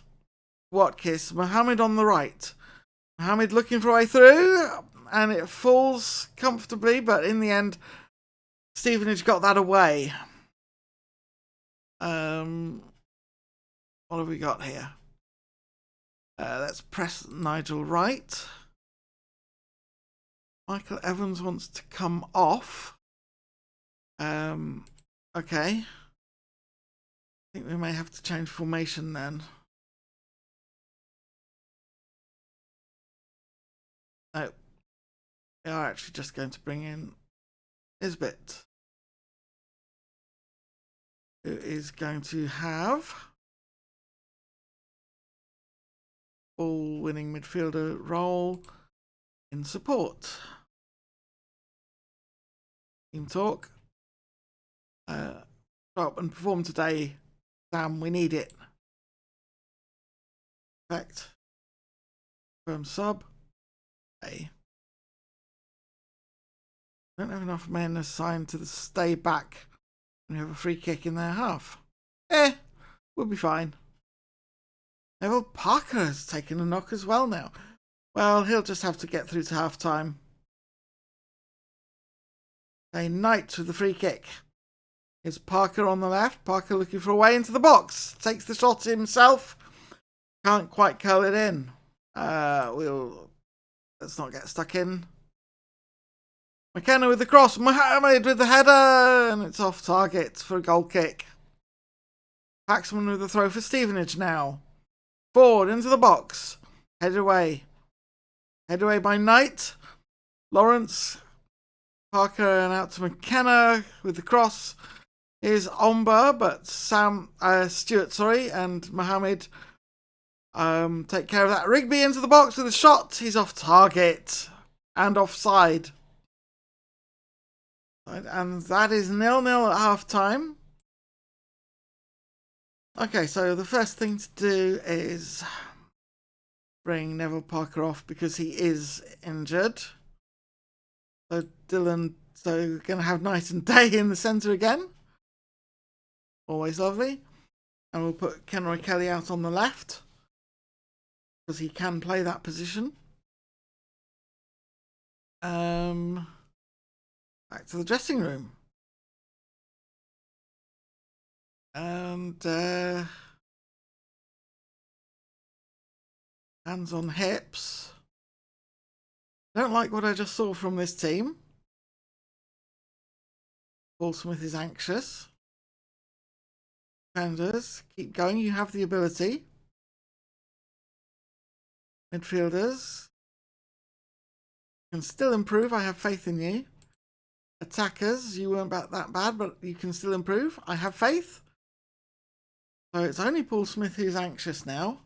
Watkins. Mohammed on the right. Mohammed looking for a way through. And it falls comfortably. But in the end, Stevenage got that away. What have we got here? Let's press Nigel Wright. Michael Evans wants to come off. Okay. I think we may have to change formation then. No. We are actually just going to bring in Isbit, who is going to have ball-winning midfielder role in support. Team talk. Show up and perform today, Sam. We need it. Perfect. Firm sub. Okay. Don't have enough men assigned to the stay back and have a free kick in their half. We'll be fine. Neville Parker has taken a knock as well now. Well, he'll just have to get through to half time. A Knight with the free kick. Here's Parker on the left. Parker looking for a way into the box. Takes the shot himself. Can't quite curl it in. Let's not get stuck in. McKenna with the cross. Mohammed with the header. And it's off target for a goal kick. Paxman with the throw for Stevenage now. Forward into the box. Headed away. Headed away by Knight. Lawrence. Parker and out to McKenna with the cross. Here's Omba, but Stewart, and Mohammed take care of that. Rigby into the box with a shot. He's off target and offside. And that is 0-0 at half time. Okay, so the first thing to do is bring Neville Parker off because he is injured. So we're going to have night and day in the centre again. Always lovely. And we'll put Kenroy Kelly out on the left because he can play that position. Back to the dressing room. And hands on hips. Don't like what I just saw from this team. Paul Smith is anxious. Defenders, keep going. You have the ability. Midfielders can still improve. I have faith in you. Attackers, you weren't that bad, but you can still improve. I have faith. So it's only Paul Smith who's anxious now.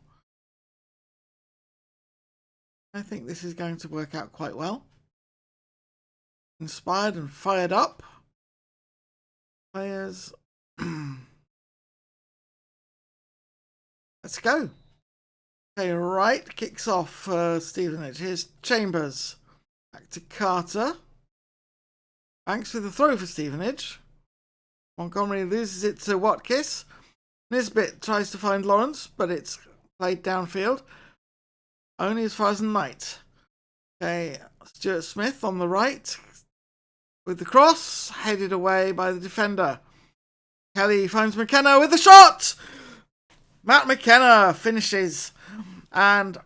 I think this is going to work out quite well. Inspired and fired up. Players. Let's go. Okay, right kicks off Stevenage. Here's Chambers. Back to Carter. Banks with a throw for Stevenage. Montgomery loses it to Watkins. Nisbet tries to find Lawrence, but it's played downfield. Only as far as Knight. Okay, Stuart Smith on the right. With the cross, headed away by the defender. Kelly finds McKenna with the shot! Matt McKenna finishes. And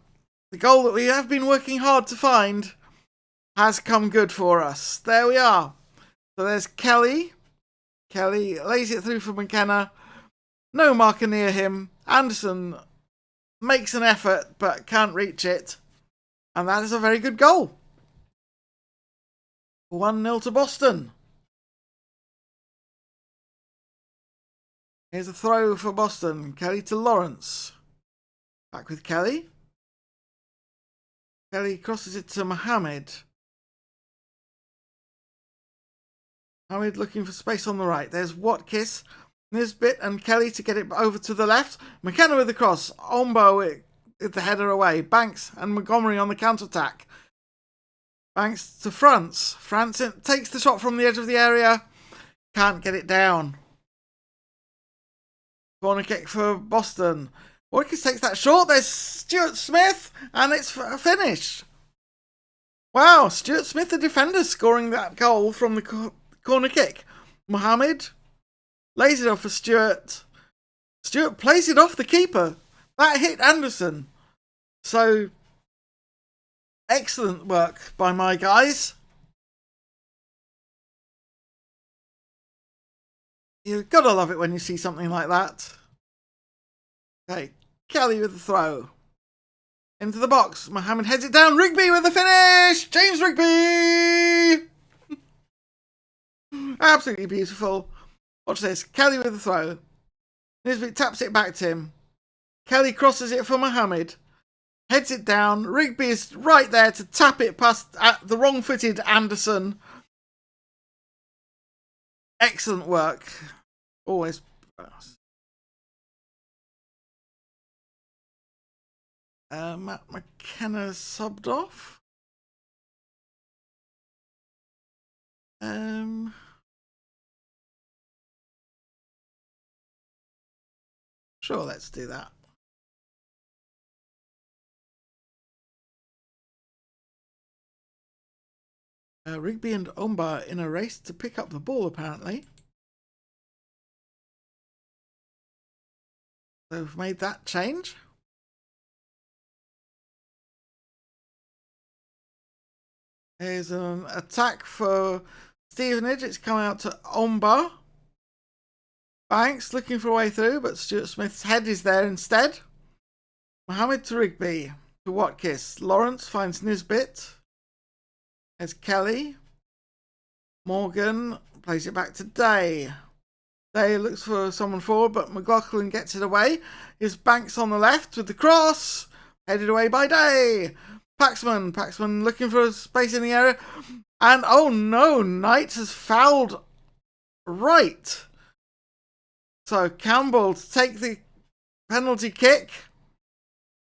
the goal that we have been working hard to find has come good for us. There we are. So there's Kelly. Kelly lays it through for McKenna. No marker near him. Anderson makes an effort but can't reach it. And that is a very good goal. 1-0 to Boston. Here's a throw for Boston. Kelly to Lawrence. Back with Kelly. Kelly crosses it to Mohammed. Mohammed looking for space on the right. There's Watkins, Nisbet and Kelly to get it over to the left. McKenna with the cross. Ombo with the header away. Banks and Montgomery on the counter-attack. Banks to France. France takes the shot from the edge of the area. Can't get it down. Corner kick for Boston. Watkins takes that short. There's Stuart Smith. And it's finished. Wow, Stuart Smith, the defender, scoring that goal from the corner kick. Mohammed lays it off for Stuart. Stuart plays it off the keeper. That hit Anderson. So, excellent work by my guys. You've got to love it when you see something like that. Okay, Kelly with the throw. Into the box. Mohammed heads it down. Rigby with the finish. James Rigby. Absolutely beautiful. Watch this. Kelly with the throw. Nisbet taps it back to him. Kelly crosses it for Mohammed. Heads it down. Rigby is right there to tap it past the wrong-footed Anderson. Excellent work. Always. Matt McKenna subbed off. Sure, let's do that. Rigby and Omba in a race to pick up the ball, apparently. They've made that change. Here's an attack for Stevenage. It's coming out to Omba. Banks looking for a way through, but Stuart Smith's head is there instead. Mohammed to Rigby. To Watkins. Lawrence finds Nisbet. There's Kelly. Morgan plays it back to Day. Day looks for someone forward, but McLaughlin gets it away. Here's Banks on the left with the cross. Headed away by Day. Paxman looking for a space in the area. And oh no, Knight has fouled right. So Campbell to take the penalty kick.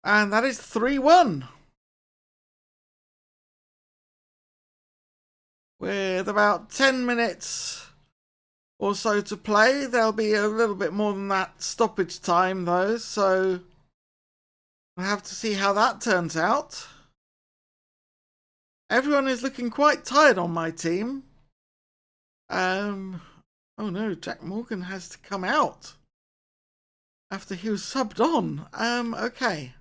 And that is 3-1. With about 10 minutes or so to play. There'll be a little bit more than that stoppage time though. So we'll have to see how that turns out. Everyone is looking quite tired on my team. Oh no, Jack Morgan has to come out after he was subbed on. Okay.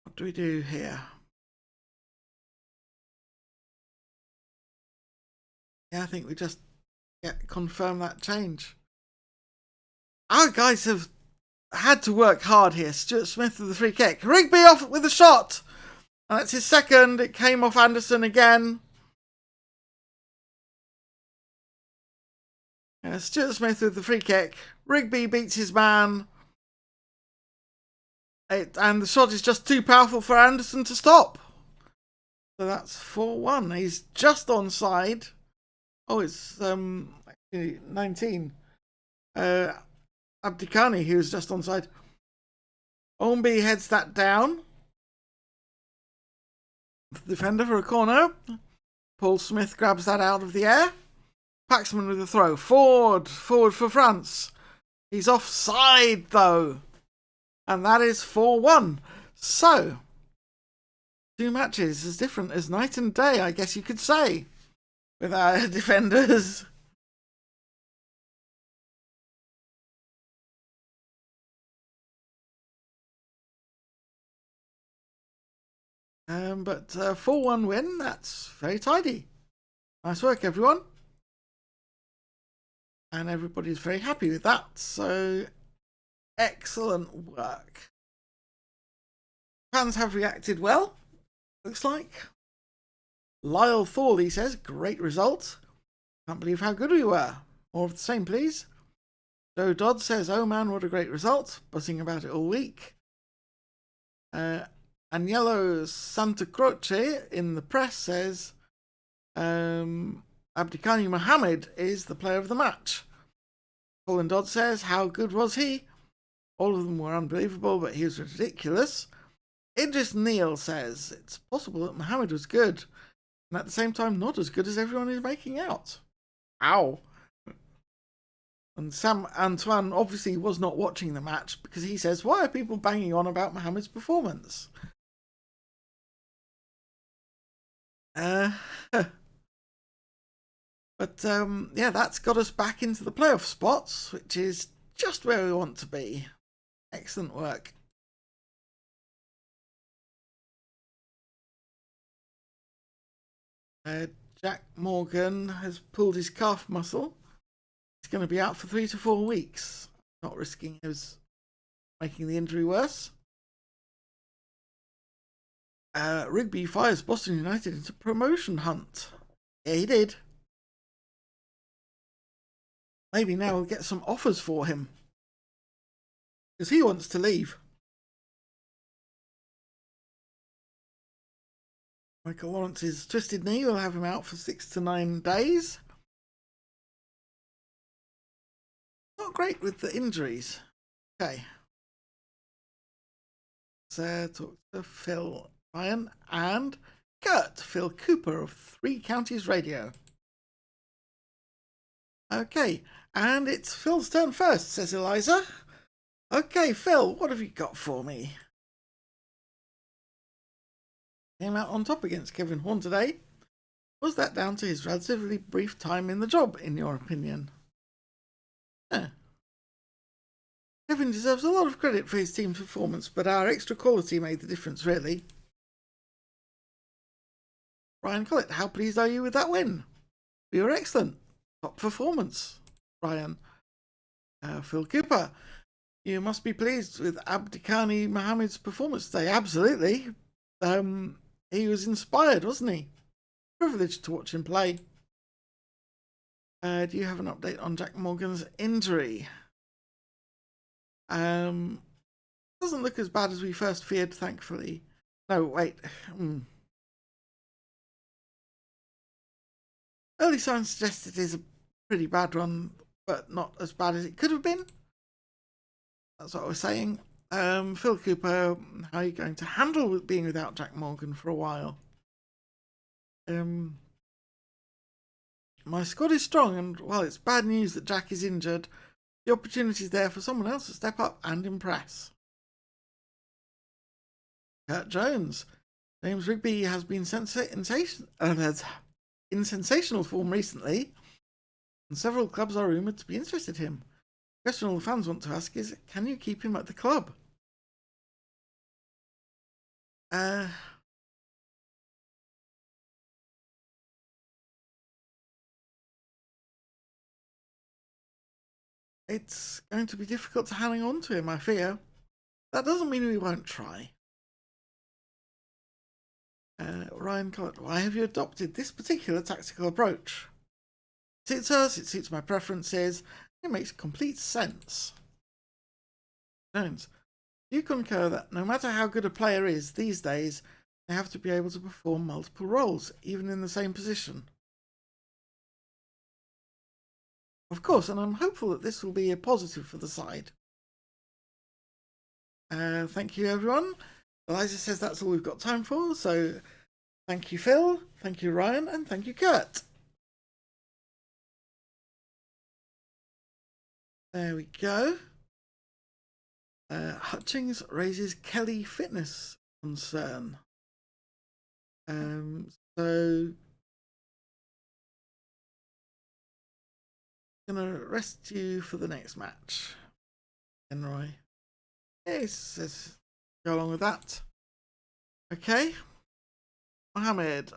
What do we do here? Yeah, I think we just confirm that change. Our guys have had to work hard here. Stuart Smith with the free kick. Rigby off with a shot. And that's his second. It came off Anderson again. Stuart Smith with the free kick. Rigby beats his man. And the shot is just too powerful for Anderson to stop. So that's 4-1. He's just onside. Oh, it's actually 19. Abdikani, who's just onside. Ormby heads that down. The defender for a corner. Paul Smith grabs that out of the air. Paxman with a throw. Forward for France. He's offside though. And that is 4-1. So, 2 matches as different as night and day, I guess you could say, with our defenders. But 4-1 win, that's very tidy. Nice work, everyone. And everybody's very happy with that. So, excellent work. Fans have reacted well, looks like. Lyle Thorley says, great result. Can't believe how good we were. More of the same, please. Joe Dodd says, oh man, what a great result. Buzzing about it all week. Agnello Santa Croce in the press says, Abdikani Mohammed is the player of the match. Colin Dodd says, how good was he? All of them were unbelievable, but he was ridiculous. Idris Neal says, it's possible that Mohammed was good, and at the same time not as good as everyone is making out. Ow. And Sam Antoine obviously was not watching the match because he says, why are people banging on about Mohammed's performance? But yeah, that's got us back into the playoff spots, which is just where we want to be. Excellent work. Jack Morgan has pulled his calf muscle. He's going to be out for 3 to 4 weeks. Not risking his making the injury worse. Rigby fires Boston United into promotion hunt. Yeah, he did. Maybe now we'll get some offers for him. Because he wants to leave. Michael Lawrence's twisted knee will have him out for 6 to 9 days. Not great with the injuries. Okay. So talk to Phil Ryan and Kurt, Phil Cooper of 3 Counties Radio. Okay, and it's Phil's turn first, says Eliza. Okay, Phil, what have you got for me? Came out on top against Kevin Horn today. Was that down to his relatively brief time in the job, in your opinion? Kevin deserves a lot of credit for his team's performance, but our extra quality made the difference, really. Ryan Collett, how pleased are you with that win? We were excellent. Top performance, Ryan. Phil Cooper, you must be pleased with Abdikani Mohammed's performance today. Absolutely. He was inspired, wasn't he? Privileged to watch him play. Do you have an update on Jack Morgan's injury? Doesn't look as bad as we first feared, thankfully. No, wait. Early signs suggest it is a pretty bad one, but not as bad as it could have been. That's what I was saying. Phil Cooper, how are you going to handle being without Jack Morgan for a while? My squad is strong, and while it's bad news that Jack is injured, the opportunity is there for someone else to step up and impress. Kurt Jones. James Rigby has been in sensational form recently, and several clubs are rumoured to be interested in him. The question all the fans want to ask is, can you keep him at the club? It's going to be difficult to hang on to him, I fear. That doesn't mean we won't try. Ryan Collett, why have you adopted this particular tactical approach? It suits us, it suits my preferences, it makes complete sense. Jones, do you concur that no matter how good a player is these days, they have to be able to perform multiple roles, even in the same position. Of course, and I'm hopeful that this will be a positive for the side. Thank you, everyone. Eliza says that's all we've got time for, so thank you, Phil, thank you, Ryan, and thank you, Kurt. There we go. Hutchings raises Kelly fitness concern. So gonna rest you for the next match, Enroy. Yes, let's go along with that. Okay, Mohammed,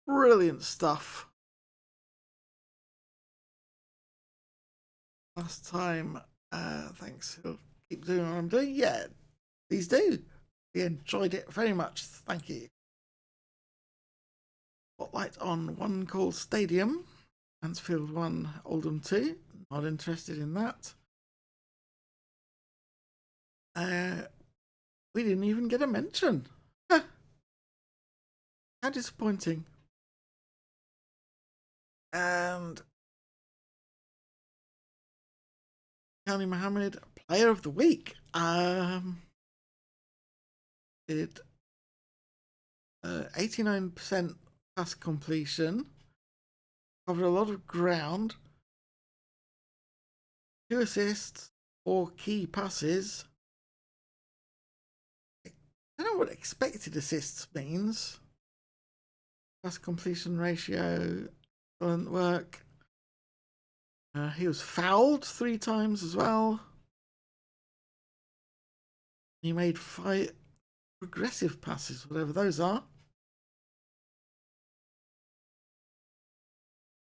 brilliant stuff. Last time, thanks. He'll keep doing what I'm doing. Yeah, please do. We enjoyed it very much. Thank you. Spotlight on one called Stadium. Mansfield 1, Oldham 2. Not interested in that. We didn't even get a mention. How disappointing. And County Mohammed, Player of the Week. Did 89% pass completion. Covered a lot of ground. 2 assists, 4 key passes. I don't know what expected assists means. Pass completion ratio, excellent work. He was fouled 3 times as well. He made 5 progressive passes, whatever those are.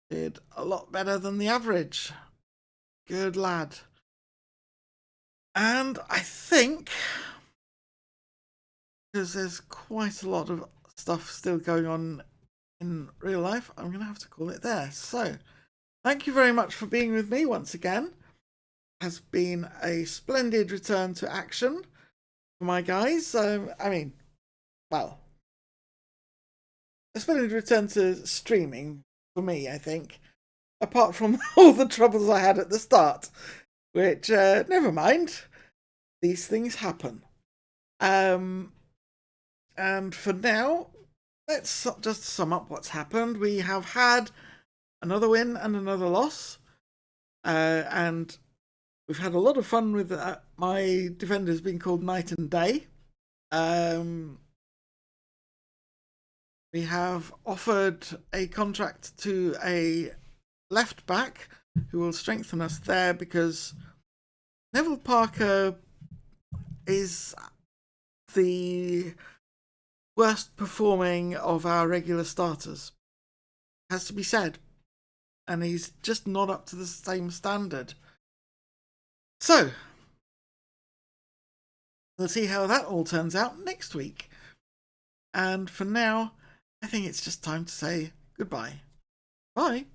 Did a lot better than the average. Good lad. And I think, because there's quite a lot of stuff still going on in real life, I'm going to have to call it there. So, thank you very much for being with me once again. It has been a splendid return to action for my guys. Well, a splendid return to streaming for me, I think. Apart from all the troubles I had at the start, which, never mind. These things happen. And for now, let's just sum up what's happened. We have had another win and another loss. And we've had a lot of fun with my defenders being called night and day. We have offered a contract to a left back who will strengthen us there, because Neville Parker is the worst performing of our regular starters. Has to be said. And he's just not up to the same standard. So, we'll see how that all turns out next week. And for now, I think it's just time to say goodbye. Bye.